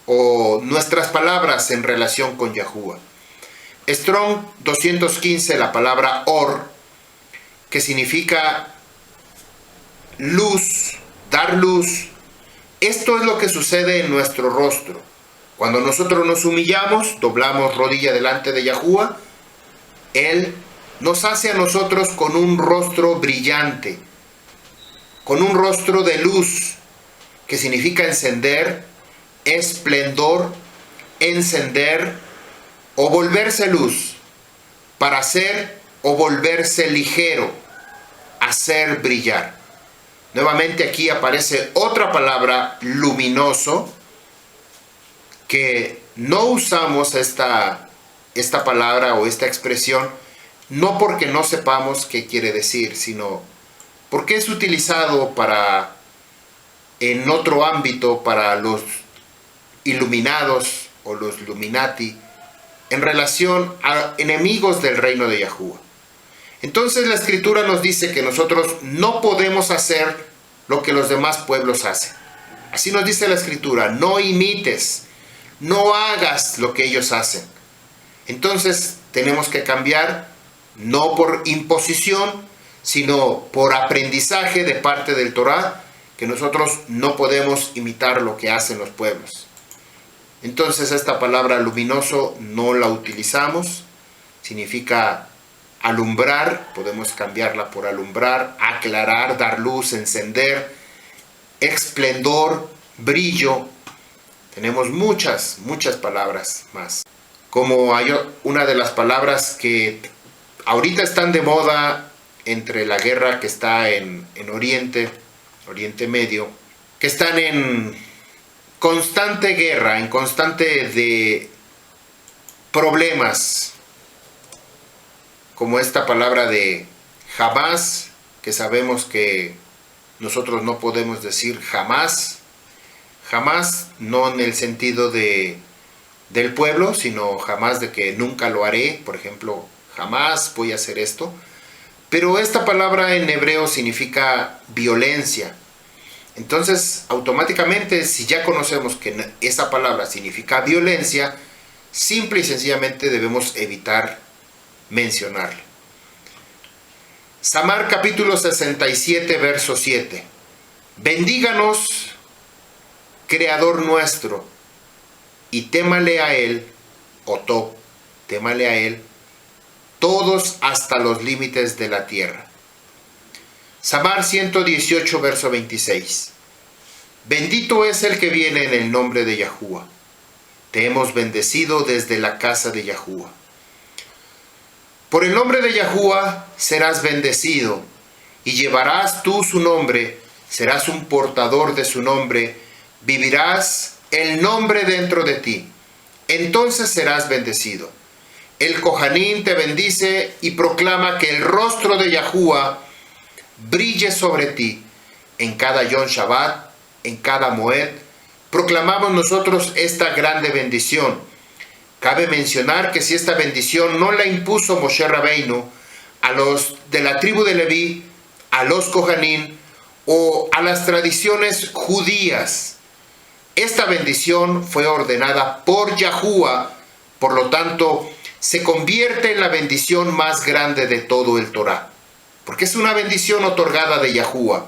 Speaker 1: o nuestras palabras en relación con Yahuwah. Strong 215, la palabra or, que significa luz, dar luz. Esto es lo que sucede en nuestro rostro. Cuando nosotros nos humillamos, doblamos rodilla delante de Yahuwah, Él nos hace a nosotros con un rostro brillante, con un rostro de luz, que significa encender, esplendor, encender o volverse luz, para hacer o volverse ligero, hacer brillar. Nuevamente aquí aparece otra palabra, luminoso, que no usamos esta palabra o esta expresión no porque no sepamos qué quiere decir, sino porque es utilizado en otro ámbito para los iluminados o los Illuminati, en relación a enemigos del reino de Yahuwah. Entonces la escritura nos dice que nosotros no podemos hacer lo que los demás pueblos hacen. Así nos dice la escritura: no imites, no hagas lo que ellos hacen. Entonces tenemos que cambiar, no por imposición, sino por aprendizaje de parte del Torah, que nosotros no podemos imitar lo que hacen los pueblos. Entonces esta palabra luminoso no la utilizamos, significa alumbrar, podemos cambiarla por alumbrar, aclarar, dar luz, encender, esplendor, brillo. Tenemos muchas palabras más. Como hay una de las palabras que ahorita están de moda entre la guerra que está en Oriente Medio, que están en constante guerra, en constante de problemas, como esta palabra de jamás, que sabemos que nosotros no podemos decir jamás, jamás, no en el sentido del pueblo, sino jamás de que nunca lo haré, por ejemplo, jamás voy a hacer esto. Pero esta palabra en hebreo significa violencia. Entonces, automáticamente, si ya conocemos que esa palabra significa violencia, simple y sencillamente debemos evitar mencionarla. Samar capítulo 67, verso 7. Bendíganos, Creador nuestro, y témale a Él, Otó, témale a Él, todos hasta los límites de la tierra. Samar 118, verso 26. Bendito es el que viene en el nombre de Yahuwah. Te hemos bendecido desde la casa de Yahuwah. Por el nombre de Yahuwah serás bendecido, y llevarás tú su nombre, serás un portador de su nombre, vivirás el nombre dentro de ti. Entonces serás bendecido. El Kohanim te bendice y proclama que el rostro de Yahuwah brille sobre ti. En cada Yom Shabbat, en cada Moed, proclamamos nosotros esta grande bendición. Cabe mencionar que si esta bendición no la impuso Moshe Rabbeinu a los de la tribu de Leví, a los Kohanim o a las tradiciones judías, esta bendición fue ordenada por Yahuwah, por lo tanto, se convierte en la bendición más grande de todo el Torah, porque es una bendición otorgada de Yahuwah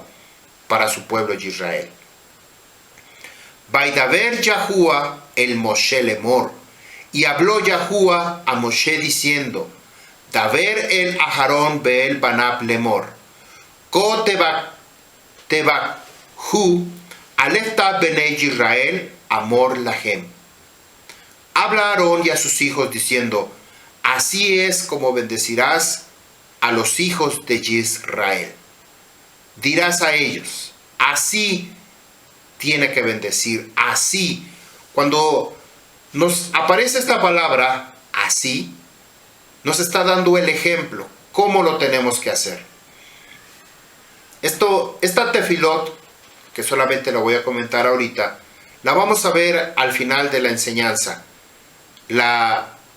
Speaker 1: para su pueblo Israel. Vaidaber Yahuwah el Moshe lemor, y habló Yahuwah a Moshe diciendo, Daber el Aharón be'el banab lemor, Ko tebahu alefta benei Israel amor lahem. Habla a Aarón y a sus hijos diciendo, así es como bendecirás a los hijos de Israel. Dirás a ellos, así tiene que bendecir, así. Cuando nos aparece esta palabra, así, nos está dando el ejemplo, cómo lo tenemos que hacer. Esta tefilot, que solamente la voy a comentar ahorita, la vamos a ver al final de la enseñanza.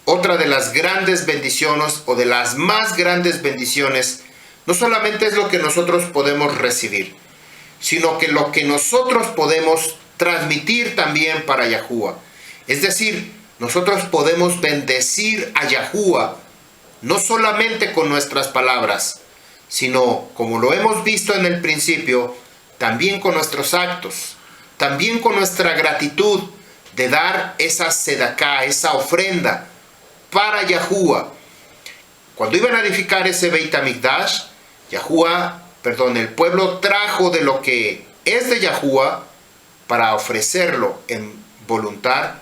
Speaker 1: Otra de las grandes bendiciones o de las más grandes bendiciones no solamente es lo que nosotros podemos recibir, sino que lo que nosotros podemos transmitir también para Yahuwah. Es decir, nosotros podemos bendecir a Yahuwah no solamente con nuestras palabras, sino, como lo hemos visto en el principio, también con nuestros actos, también con nuestra gratitud de dar esa sedaká, esa ofrenda para Yahuwah. Cuando iban a edificar ese Beit HaMikdash, el pueblo trajo de lo que es de Yahuwah para ofrecerlo en voluntad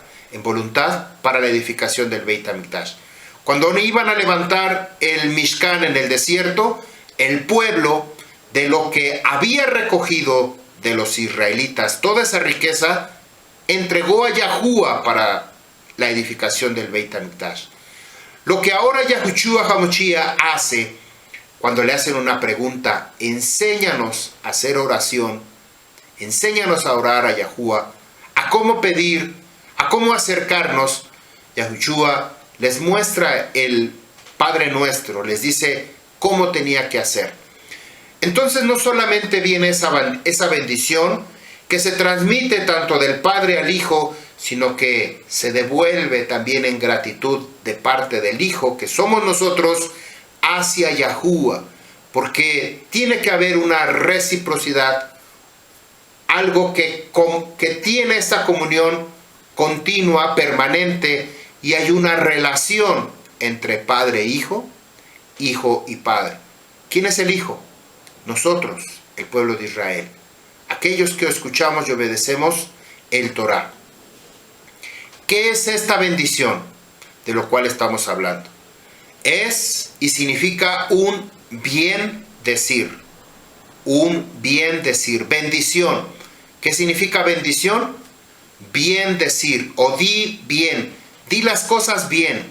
Speaker 1: para la edificación del Beit HaMikdash. Cuando iban a levantar el Mishkan en el desierto, el pueblo, de lo que había recogido de los israelitas, toda esa riqueza, entregó a Yahuwah para la edificación del Beit HaMikdash. Lo que ahora Yahushua HaMashiach hace, cuando le hacen una pregunta, enséñanos a hacer oración, enséñanos a orar a Yahuwah, a cómo pedir, a cómo acercarnos. Yahushua les muestra el Padre Nuestro, les dice cómo tenía que hacer. Entonces no solamente viene esa bendición que se transmite tanto del Padre al Hijo, sino que se devuelve también en gratitud de parte del Hijo, que somos nosotros, hacia Yahuwah, porque tiene que haber una reciprocidad, algo que tiene esta comunión continua, permanente, y hay una relación entre Padre e Hijo, Hijo y Padre. ¿Quién es el Hijo? Nosotros, el pueblo de Israel, aquellos que escuchamos y obedecemos el Torah. ¿Qué es esta bendición de lo cual estamos hablando? Es y significa un bien decir. Un bien decir. Bendición. ¿Qué significa bendición? Bien decir o di bien. Di las cosas bien.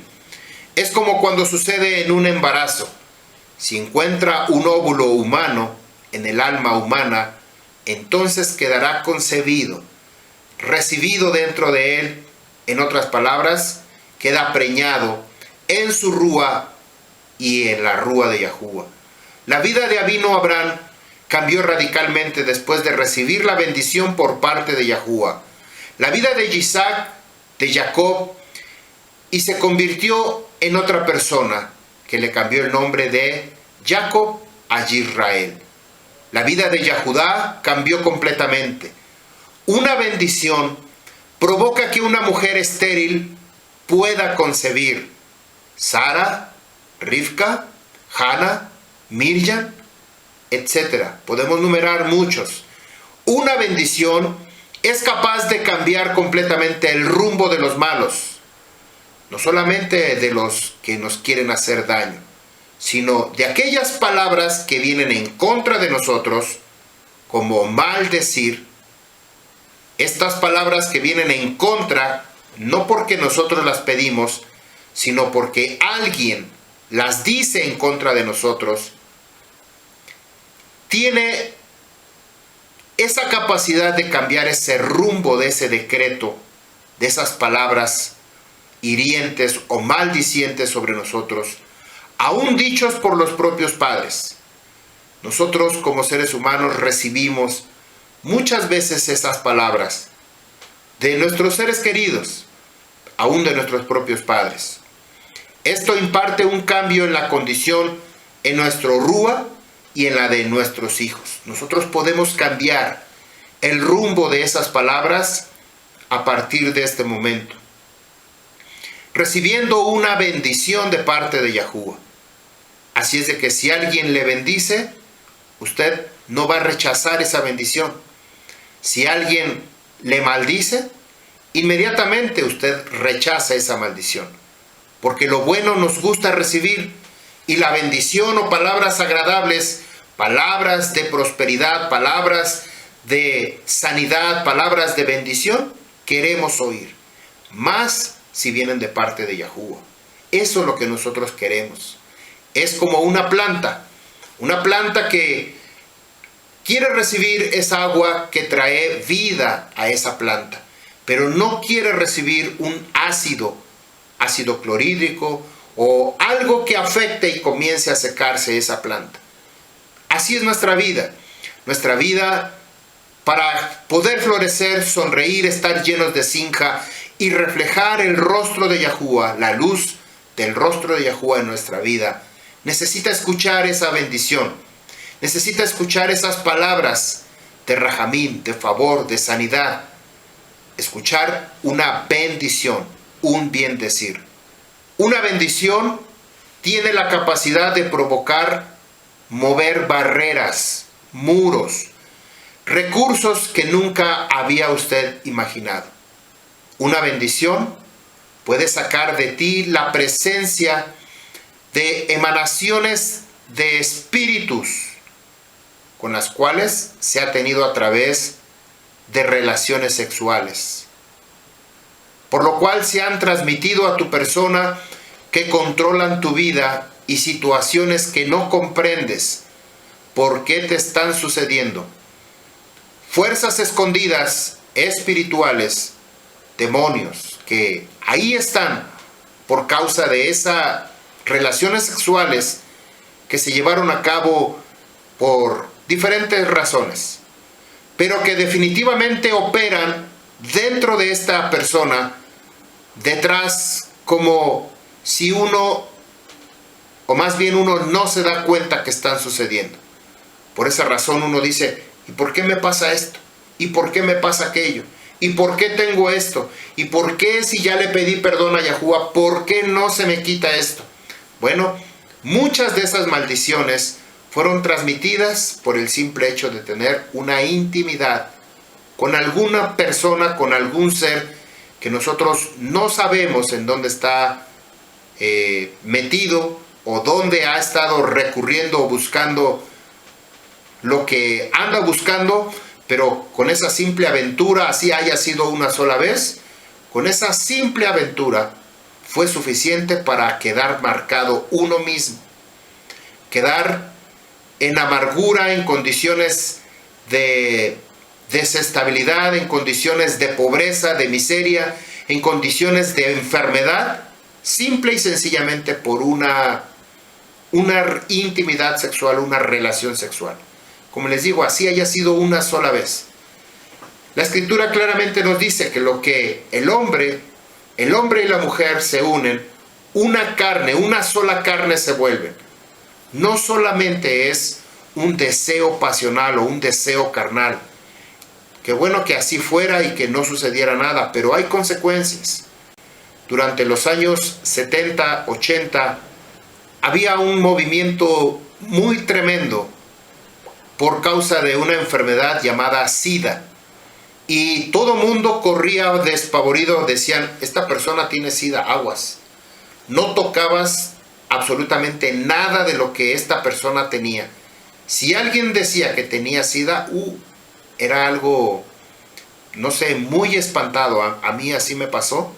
Speaker 1: Es como cuando sucede en un embarazo. Si encuentra un óvulo humano en el alma humana, entonces quedará concebido, recibido dentro de él. En otras palabras, queda preñado en su rúa y en la rúa de Yahuwah. La vida de Avinu Abraham cambió radicalmente después de recibir la bendición por parte de Yahuwah. La vida de Isaac, de Jacob, y se convirtió en otra persona que le cambió el nombre de Jacob a Israel. La vida de Yahudá cambió completamente. Una bendición provoca que una mujer estéril pueda concebir. Sara, Rivka, Hannah, Miriam, etc. Podemos numerar muchos. Una bendición es capaz de cambiar completamente el rumbo de los malos. No solamente de los que nos quieren hacer daño, sino de aquellas palabras que vienen en contra de nosotros, como maldecir. Estas palabras que vienen en contra, no porque nosotros las pedimos, sino porque alguien las dice en contra de nosotros, tiene esa capacidad de cambiar ese rumbo de ese decreto, de esas palabras hirientes o maldicientes sobre nosotros, aún dichos por los propios padres. Nosotros como seres humanos recibimos muchas veces esas palabras de nuestros seres queridos, aún de nuestros propios padres. Esto imparte un cambio en la condición en nuestro rúa y en la de nuestros hijos. Nosotros podemos cambiar el rumbo de esas palabras a partir de este momento, recibiendo una bendición de parte de Yahuwah. Así es de que si alguien le bendice, usted no va a rechazar esa bendición. Si alguien le maldice, inmediatamente usted rechaza esa maldición. Porque lo bueno nos gusta recibir, y la bendición o palabras agradables, palabras de prosperidad, palabras de sanidad, palabras de bendición, queremos oír. Más si vienen de parte de Yahuwah. Eso es lo que nosotros queremos. Es como una planta que quiere recibir esa agua que trae vida a esa planta, pero no quiere recibir un ácido clorhídrico o algo que afecte y comience a secarse esa planta. Así es nuestra vida. Nuestra vida, para poder florecer, sonreír, estar llenos de sinja y reflejar el rostro de Yahuwah, la luz del rostro de Yahuwah en nuestra vida, necesita escuchar esa bendición, necesita escuchar esas palabras de rahamim, de favor, de sanidad, escuchar una bendición, un bien decir. Una bendición tiene la capacidad de provocar, mover barreras, muros, recursos que nunca había usted imaginado. Una bendición puede sacar de ti la presencia de emanaciones de espíritus con las cuales se ha tenido a través de relaciones sexuales, por lo cual se han transmitido a tu persona que controlan tu vida y situaciones que no comprendes por qué te están sucediendo. Fuerzas escondidas espirituales, demonios, que ahí están por causa de esas relaciones sexuales que se llevaron a cabo por diferentes razones, pero que definitivamente operan dentro de esta persona, detrás, como si uno, o más bien uno no se da cuenta que están sucediendo. Por esa razón uno dice, ¿y por qué me pasa esto? ¿Y por qué me pasa aquello? ¿Y por qué tengo esto? ¿Y por qué si ya le pedí perdón a Yahuwah, por qué no se me quita esto? Bueno, muchas de esas maldiciones fueron transmitidas por el simple hecho de tener una intimidad con alguna persona, con algún ser que nosotros no sabemos en dónde está metido o dónde ha estado recurriendo o buscando lo que anda buscando, pero con esa simple aventura, así haya sido una sola vez, con esa simple aventura fue suficiente para quedar marcado uno mismo, quedar en amargura, en condiciones de desestabilidad, en condiciones de pobreza, de miseria, en condiciones de enfermedad, simple y sencillamente por una intimidad sexual, una relación sexual. Como les digo, así haya sido una sola vez. La Escritura claramente nos dice que lo que el hombre y la mujer se unen, una carne, una sola carne se vuelven. No solamente es un deseo pasional o un deseo carnal. Qué bueno que así fuera y que no sucediera nada, pero hay consecuencias. Durante los años 70, 80, había un movimiento muy tremendo por causa de una enfermedad llamada SIDA. Y todo mundo corría despavorido, decían, esta persona tiene SIDA, aguas. No tocabas absolutamente nada de lo que esta persona tenía. Si alguien decía que tenía SIDA, era algo, no sé, muy espantado. A mí así me pasó.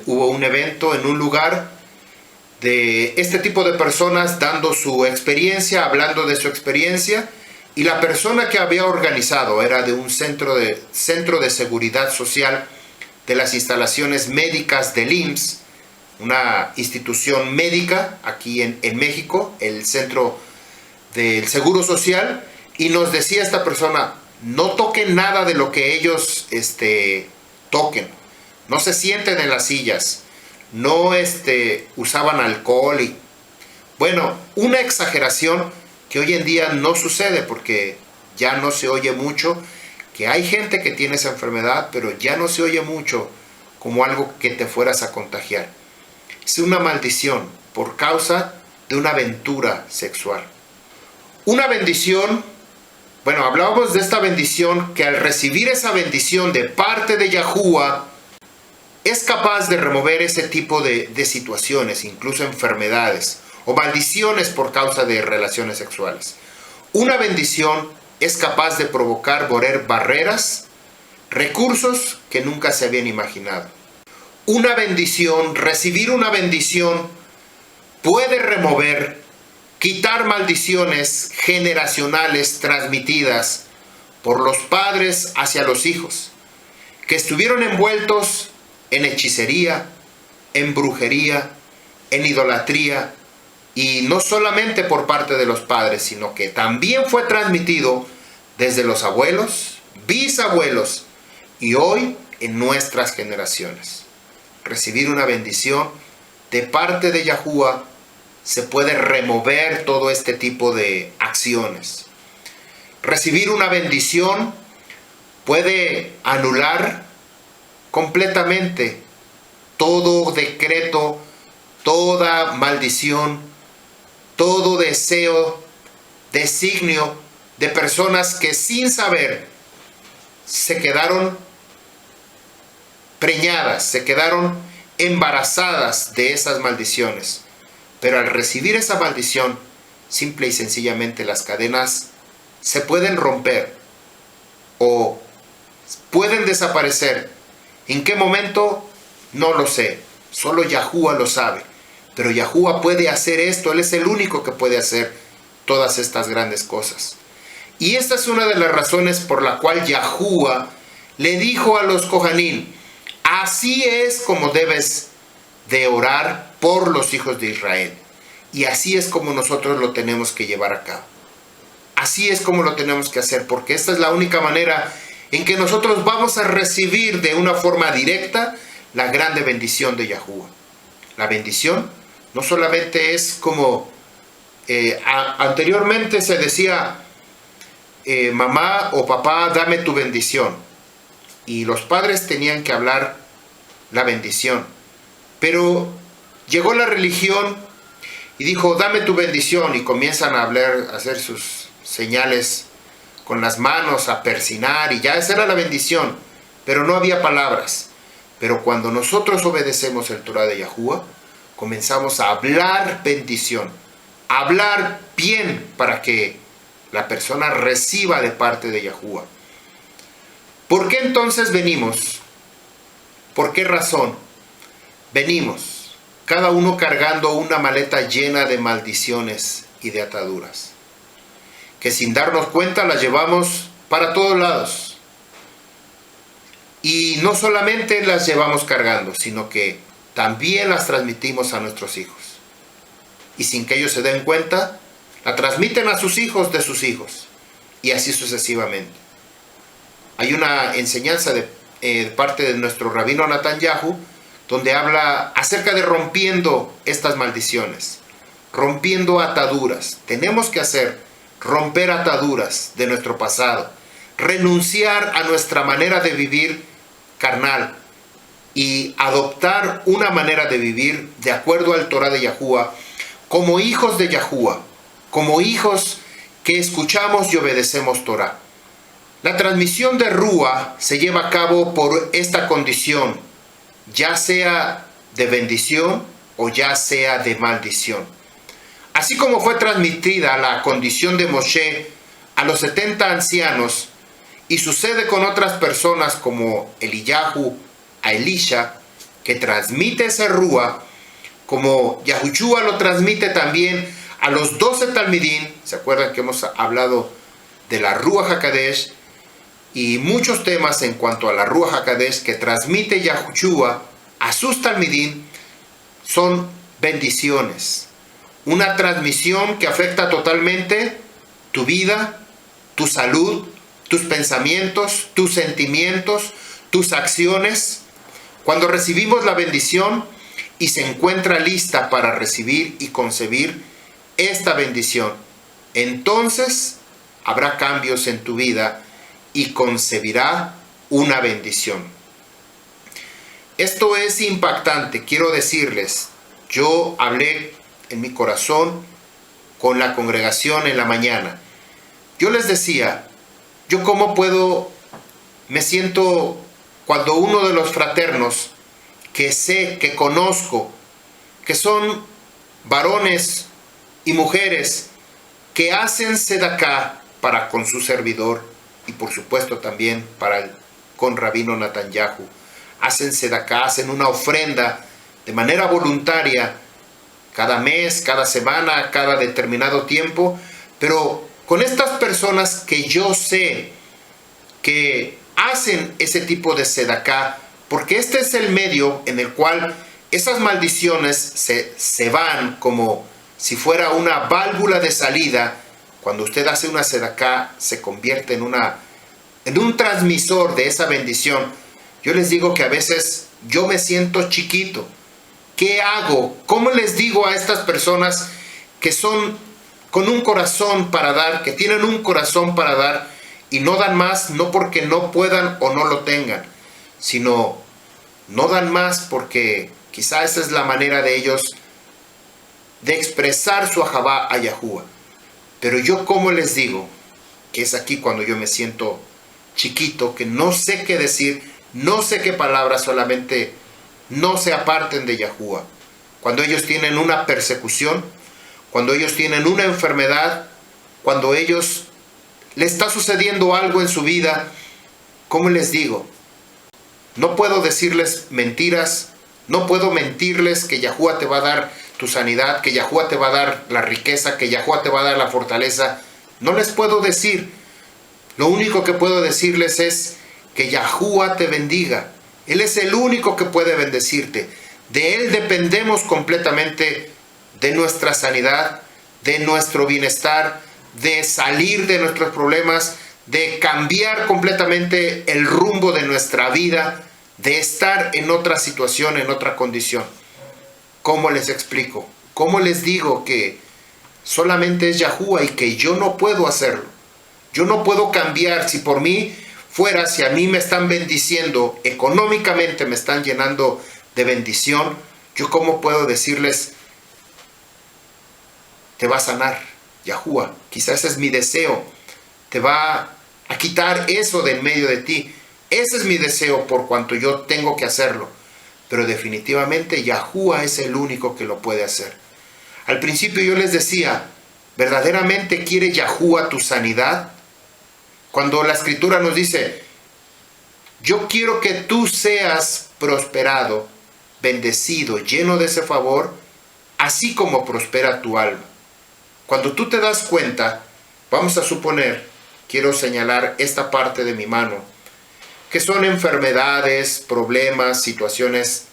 Speaker 1: Hubo un evento en un lugar de este tipo de personas dando su experiencia, hablando de su experiencia, y la persona que había organizado era de un centro de seguridad social de las instalaciones médicas del IMSS, una institución médica aquí en México, el centro del Seguro Social, y nos decía esta persona, no toquen nada de lo que ellos toquen, no se sienten en las sillas, no usaban alcohol y bueno, una exageración que hoy en día no sucede porque ya no se oye mucho, que hay gente que tiene esa enfermedad, pero ya no se oye mucho como algo que te fueras a contagiar. Es una maldición por causa de una aventura sexual. Una bendición, bueno, hablábamos de esta bendición, que al recibir esa bendición de parte de Yahuwah, es capaz de remover ese tipo de situaciones, incluso enfermedades o maldiciones por causa de relaciones sexuales. Una bendición es capaz de provocar barreras, recursos que nunca se habían imaginado. Una bendición, recibir una bendición, puede remover, quitar maldiciones generacionales transmitidas por los padres hacia los hijos, que estuvieron envueltos en hechicería, en brujería, en idolatría, y no solamente por parte de los padres, sino que también fue transmitido desde los abuelos, bisabuelos y hoy en nuestras generaciones. Recibir una bendición de parte de Yahuwah se puede remover todo este tipo de acciones. Recibir una bendición puede anular completamente todo decreto, toda maldición, todo deseo, designio de personas que sin saber se quedaron preñadas, se quedaron embarazadas de esas maldiciones. Pero al recibir esa maldición, simple y sencillamente las cadenas se pueden romper o pueden desaparecer. ¿En qué momento? No lo sé. Solo Yahuwah lo sabe. Pero Yahuwah puede hacer esto. Él es el único que puede hacer todas estas grandes cosas. Y esta es una de las razones por la cual Yahuwah le dijo a los Kohanim, así es como debes de orar por los hijos de Israel. Y así es como nosotros lo tenemos que llevar a cabo. Así es como lo tenemos que hacer, porque esta es la única manera en que nosotros vamos a recibir de una forma directa la grande bendición de Yahuwah. La bendición no solamente es como anteriormente se decía, mamá o papá, dame tu bendición. Y los padres tenían que hablar la bendición. Pero llegó la religión y dijo, dame tu bendición. Y comienzan a hablar, a hacer sus señales con las manos, a persignar. Y ya esa era la bendición. Pero no había palabras. Pero cuando nosotros obedecemos el Torah de Yahuwah, comenzamos a hablar bendición, a hablar bien para que la persona reciba de parte de Yahuwah. ¿Por qué entonces venimos? ¿Por qué razón? Venimos, cada uno cargando una maleta llena de maldiciones y de ataduras, que sin darnos cuenta las llevamos para todos lados. Y no solamente las llevamos cargando, sino que también las transmitimos a nuestros hijos. Y sin que ellos se den cuenta, la transmiten a sus hijos de sus hijos. Y así sucesivamente. Hay una enseñanza de parte de nuestro rabino Netanyahu, donde habla acerca de rompiendo estas maldiciones, rompiendo ataduras. Tenemos que romper ataduras de nuestro pasado, renunciar a nuestra manera de vivir carnal y adoptar una manera de vivir de acuerdo al Torah de Yahuwah, como hijos de Yahuwah, como hijos que escuchamos y obedecemos Torah. La transmisión de Ruah se lleva a cabo por esta condición, ya sea de bendición o ya sea de maldición. Así como fue transmitida la condición de Moshe a los 70 ancianos, y sucede con otras personas como Eliyahu a Elisha, que transmite ese Ruah, como Yahushua lo transmite también a los 12 Talmidim. ¿Se acuerdan que hemos hablado de la Ruach HaKadosh? Y muchos temas en cuanto a la Ruach HaKadosh que transmite Yahushua a sus Talmidim son bendiciones. Una transmisión que afecta totalmente tu vida, tu salud, tus pensamientos, tus sentimientos, tus acciones. Cuando recibimos la bendición y se encuentra lista para recibir y concebir esta bendición, entonces habrá cambios en tu vida y concebirá una bendición. Esto es impactante, quiero decirles. Yo hablé en mi corazón con la congregación en la mañana. Yo les decía, yo cómo puedo, me siento cuando uno de los fraternos que sé, que conozco, que son varones y mujeres que hacen sedaká para con su servidor y por supuesto también con Rabino Netanyahu, hacen sedaká, hacen una ofrenda de manera voluntaria cada mes, cada semana, cada determinado tiempo, pero con estas personas que yo sé que hacen ese tipo de sedaká, porque este es el medio en el cual esas maldiciones se van como si fuera una válvula de salida. Cuando usted hace una sedaká, se convierte en un transmisor de esa bendición. Yo les digo que a veces yo me siento chiquito. ¿Qué hago? ¿Cómo les digo a estas personas que son con un corazón para dar, que tienen un corazón para dar y no dan más, no porque no puedan o no lo tengan, sino no dan más porque quizá esa es la manera de ellos de expresar su ahabá a Yahuwah? Pero yo, ¿cómo les digo? Que es aquí cuando yo me siento chiquito, que no sé qué decir, no sé qué palabras, solamente no se aparten de Yahuwah. Cuando ellos tienen una persecución, cuando ellos tienen una enfermedad, cuando ellos le está sucediendo algo en su vida, ¿cómo les digo? No puedo decirles mentiras, no puedo mentirles que Yahuwah te va a dar tu sanidad, que Yahuwah te va a dar la riqueza, que Yahuwah te va a dar la fortaleza. No les puedo decir. Lo único que puedo decirles es que Yahuwah te bendiga. Él es el único que puede bendecirte. De Él dependemos completamente de nuestra sanidad, de nuestro bienestar, de salir de nuestros problemas, de cambiar completamente el rumbo de nuestra vida, de estar en otra situación, en otra condición. ¿Cómo les explico? ¿Cómo les digo que solamente es Yahuwah y que yo no puedo hacerlo? Yo no puedo cambiar. Si por mí fuera, si a mí me están bendiciendo, económicamente me están llenando de bendición, yo cómo puedo decirles, te va a sanar Yahuwah, quizás ese es mi deseo, te va a quitar eso de en medio de ti. Ese es mi deseo por cuanto yo tengo que hacerlo. Pero definitivamente Yahuwah es el único que lo puede hacer. Al principio yo les decía, ¿Verdaderamente quiere Yahuwah tu sanidad? Cuando la Escritura nos dice, yo quiero que tú seas prosperado, bendecido, lleno de ese favor, así como prospera tu alma. Cuando tú te das cuenta, vamos a suponer, quiero señalar esta parte de mi mano, que son enfermedades, problemas, situaciones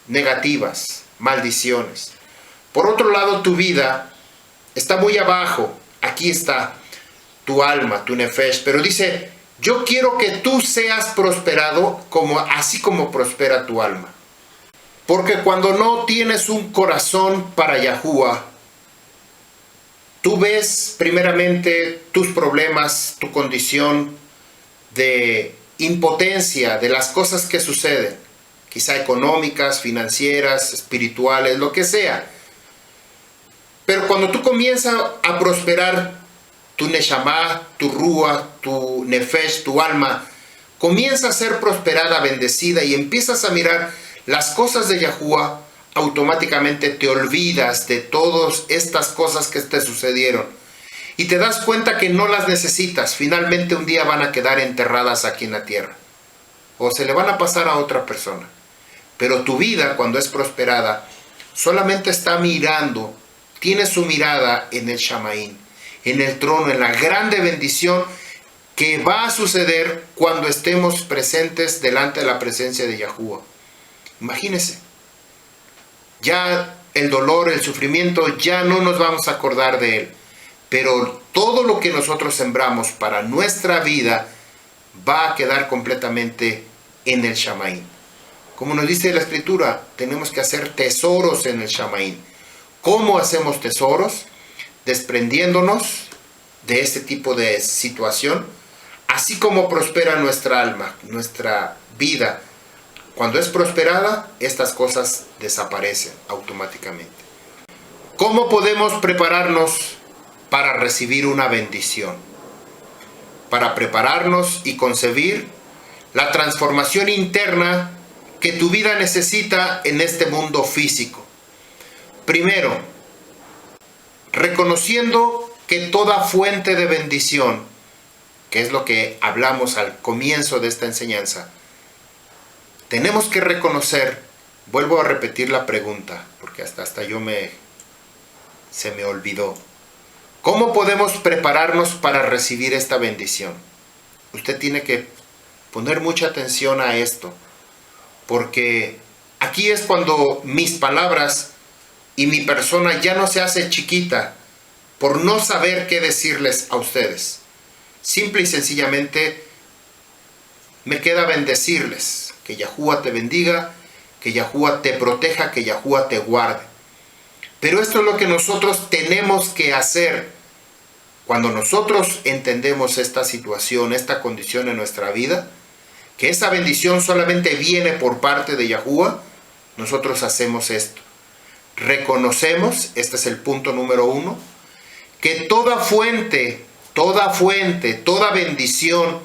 Speaker 1: negativas, maldiciones. Por otro lado, tu vida está muy abajo, aquí está tu alma, tu nefesh, pero dice, yo quiero que tú seas prosperado así como prospera tu alma. Porque cuando no tienes un corazón para Yahuwah, tú ves primeramente tus problemas, tu condición de impotencia, de las cosas que suceden, quizá económicas, financieras, espirituales, lo que sea. Pero cuando tú comienzas a prosperar tu neshama, tu ruah, tu nefesh, tu alma, comienza a ser prosperada, bendecida y empiezas a mirar las cosas de Yahuwah, automáticamente te olvidas de todas estas cosas que te sucedieron y te das cuenta que no las necesitas. Finalmente un día van a quedar enterradas aquí en la tierra o se le van a pasar a otra persona. Pero tu vida, cuando es prosperada, solamente está mirando, tiene su mirada en el Shamaín, en el trono, en la grande bendición que va a suceder cuando estemos presentes delante de la presencia de Yahuwah. Imagínense, ya el dolor, el sufrimiento, ya no nos vamos a acordar de él, pero todo lo que nosotros sembramos para nuestra vida va a quedar completamente en el Shamaín. Como nos dice la Escritura, tenemos que hacer tesoros en el Shamaín. ¿Cómo hacemos tesoros? Desprendiéndonos de este tipo de situación, así como prospera nuestra alma, nuestra vida. Cuando es prosperada, estas cosas desaparecen automáticamente. ¿Cómo podemos prepararnos para recibir una bendición? Para prepararnos y concebir la transformación interna que tu vida necesita en este mundo físico. Primero, reconociendo que toda fuente de bendición, que es lo que hablamos al comienzo de esta enseñanza, tenemos que reconocer, vuelvo a repetir la pregunta, porque hasta se me olvidó. ¿Cómo podemos prepararnos para recibir esta bendición? Usted tiene que poner mucha atención a esto, porque aquí es cuando mis palabras y mi persona ya no se hace chiquita por no saber qué decirles a ustedes. Simple y sencillamente me queda bendecirles. Que Yahuwah te bendiga, que Yahuwah te proteja, que Yahuwah te guarde. Pero esto es lo que nosotros tenemos que hacer. Cuando nosotros entendemos esta situación, esta condición en nuestra vida, que esa bendición solamente viene por parte de Yahuwah, nosotros hacemos esto. Reconocemos, este es el punto número 1, que toda fuente, toda bendición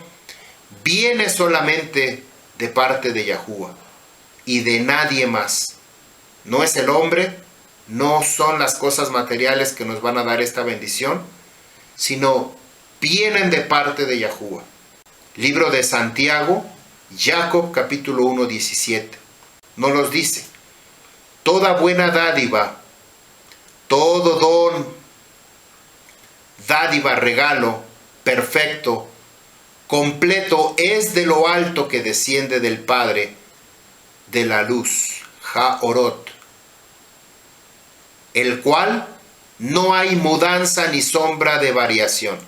Speaker 1: viene solamente de parte de Yahuwah y de nadie más. No es el hombre, no son las cosas materiales que nos van a dar esta bendición, sino vienen de parte de Yahuwah. Libro de Santiago, Jacob capítulo 1, 17. Nos los dice: toda buena dádiva, todo don, dádiva, regalo, perfecto, completo, es de lo alto que desciende del Padre de la luz, Ha-Orot, el cual no hay mudanza ni sombra de variación.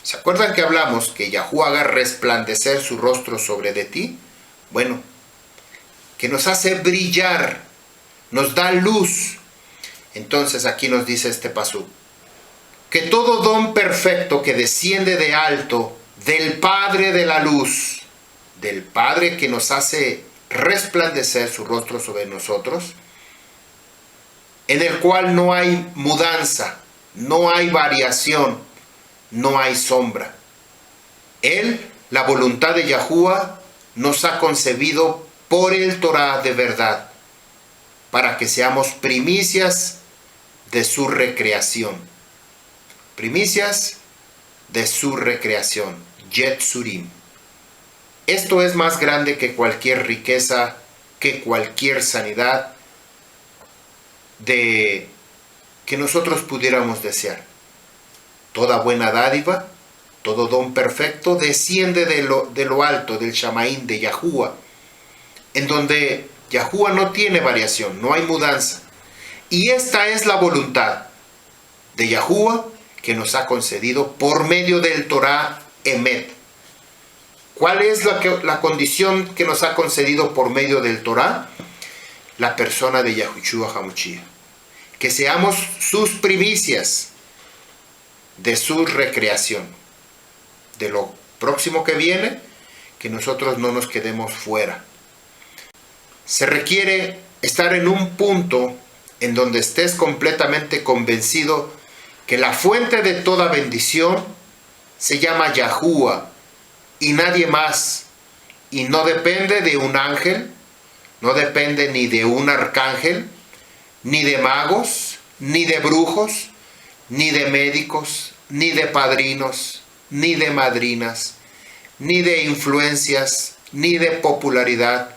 Speaker 1: ¿Se acuerdan que hablamos que Yahuwah haga resplandecer su rostro sobre de ti? Bueno, que nos hace brillar, nos da luz. Entonces aquí nos dice este pasú, que todo don perfecto que desciende de alto, del Padre de la luz, del Padre que nos hace resplandecer su rostro sobre nosotros, en el cual no hay mudanza, no hay variación, no hay sombra. Él, la voluntad de Yahuwah, nos ha concebido por el Torah de verdad, para que seamos primicias de su recreación. primicias de su recreación, Yetzurim. Esto es más grande que cualquier riqueza, que cualquier sanidad que nosotros pudiéramos desear. Toda buena dádiva, todo don perfecto desciende de lo alto, del Shamaín, de Yahuwah, en donde Yahuwah no tiene variación, no hay mudanza. Y esta es la voluntad de Yahuwah que nos ha concedido por medio del Torah Emet. ¿Cuál es la condición que nos ha concedido por medio del Torah? La persona de Yahushua HaMashiach. Que seamos sus primicias de su recreación. De lo próximo que viene, que nosotros no nos quedemos fuera. Se requiere estar en un punto en donde estés completamente convencido que la fuente de toda bendición se llama Yahuwah y nadie más, y no depende de un ángel, no depende ni de un arcángel, ni de magos, ni de brujos, ni de médicos, ni de padrinos, ni de madrinas, ni de influencias, ni de popularidad,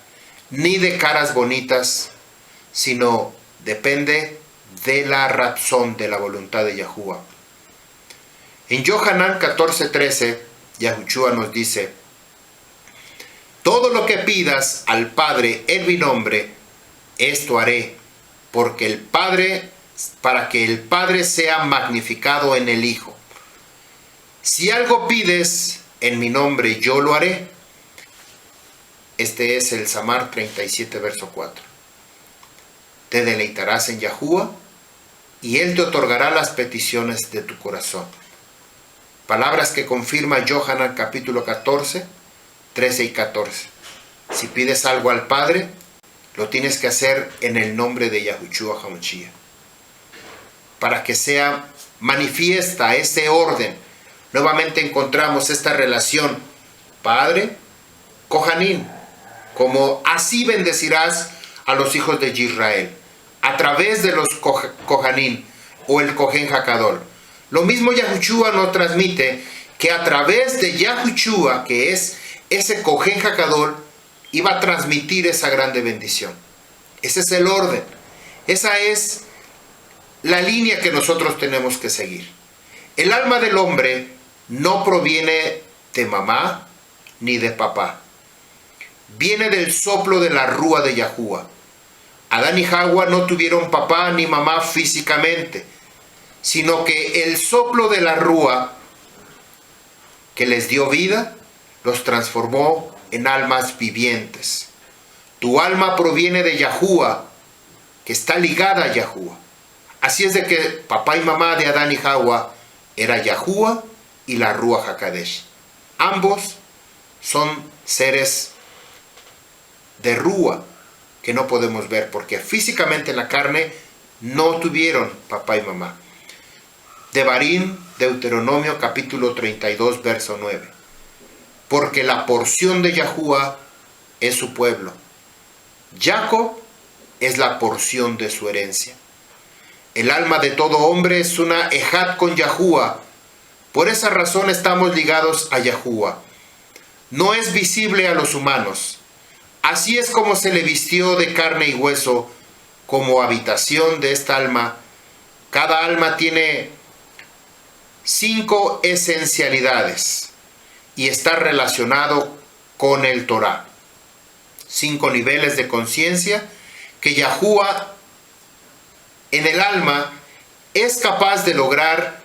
Speaker 1: ni de caras bonitas, sino depende de la razón de la voluntad de Yahuwah. En Yohanan 14:13, Yahushua nos dice: todo lo que pidas al Padre en mi nombre, esto haré, para que el Padre sea magnificado en el Hijo. Si algo pides en mi nombre, yo lo haré. Este es el Samar 37, verso 4. Te deleitarás en Yahuwah y Él te otorgará las peticiones de tu corazón. Palabras que confirma Yohanan capítulo 14, 13 y 14. Si pides algo al Padre, lo tienes que hacer en el nombre de Yahushua HaMashiach. Para que sea manifiesta ese orden, nuevamente encontramos esta relación Padre, Kohanim, como así bendecirás a los hijos de Israel, a través de los Kohanim o el Kohen Hakadol. Lo mismo Yahushua nos transmite que a través de Yahushua, que es ese Kohen Hakadol, iba a transmitir esa grande bendición. Ese es el orden. Esa es la línea que nosotros tenemos que seguir. El alma del hombre no proviene de mamá ni de papá. Viene del soplo de la rúa de Yahuwah. Adán y Hawa no tuvieron papá ni mamá físicamente, sino que el soplo de la rúa que les dio vida los transformó en almas vivientes. Tu alma proviene de Yahuwah, que está ligada a Yahuwah. Así es de que papá y mamá de Adán y Hawa era Yahuwah y la Ruach HaKadosh. Ambos son seres de Rúa que no podemos ver porque físicamente en la carne no tuvieron papá y mamá. Devarim, Deuteronomio capítulo 32, verso 9. Porque la porción de Yahuwah es su pueblo. Jacob es la porción de su herencia. El alma de todo hombre es una ejad con Yahuwah. Por esa razón estamos ligados a Yahuwah. No es visible a los humanos. Así es como se le vistió de carne y hueso como habitación de esta alma. Cada alma tiene 5 esencialidades y está relacionado con el Torah. 5 niveles de conciencia que Yahuwah en el alma es capaz de lograr,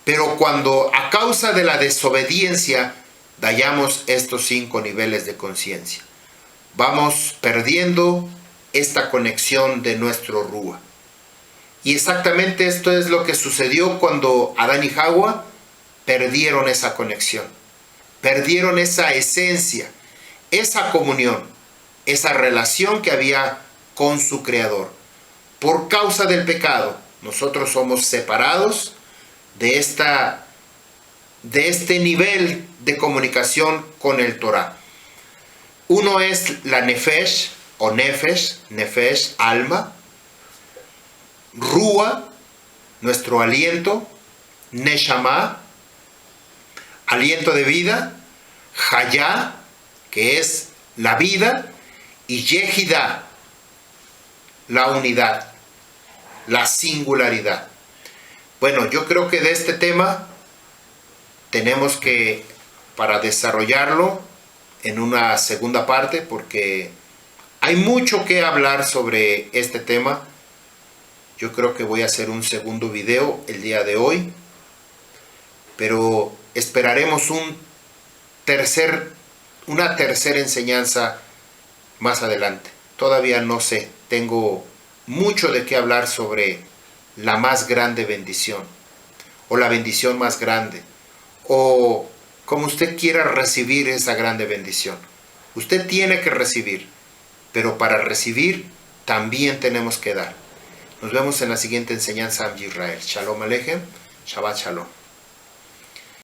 Speaker 1: pero cuando a causa de la desobediencia dañamos estos 5 niveles de conciencia, vamos perdiendo esta conexión de nuestro Rúa. Y exactamente esto es lo que sucedió cuando Adán y Hawa perdieron esa conexión, perdieron esa esencia, esa comunión, esa relación que había con su Creador. Por causa del pecado, nosotros somos separados de este nivel de comunicación con el Torah. Uno es la Nefesh o Nefesh, alma, Rúa, nuestro aliento, Neshama, aliento de vida, Hayá, que es la vida, y Yehida, la unidad, la singularidad. Bueno, yo creo que de este tema tenemos que, para desarrollarlo en una segunda parte, porque hay mucho que hablar sobre este tema. Yo creo que voy a hacer un segundo video el día de hoy, pero esperaremos una tercera enseñanza más adelante. Todavía no sé, tengo mucho de qué hablar sobre la más grande bendición, o la bendición más grande, o como usted quiera recibir esa grande bendición. Usted tiene que recibir, pero para recibir también tenemos que dar. Nos vemos en la siguiente enseñanza, Am Yisrael. Shalom Aleichem, Shabbat Shalom.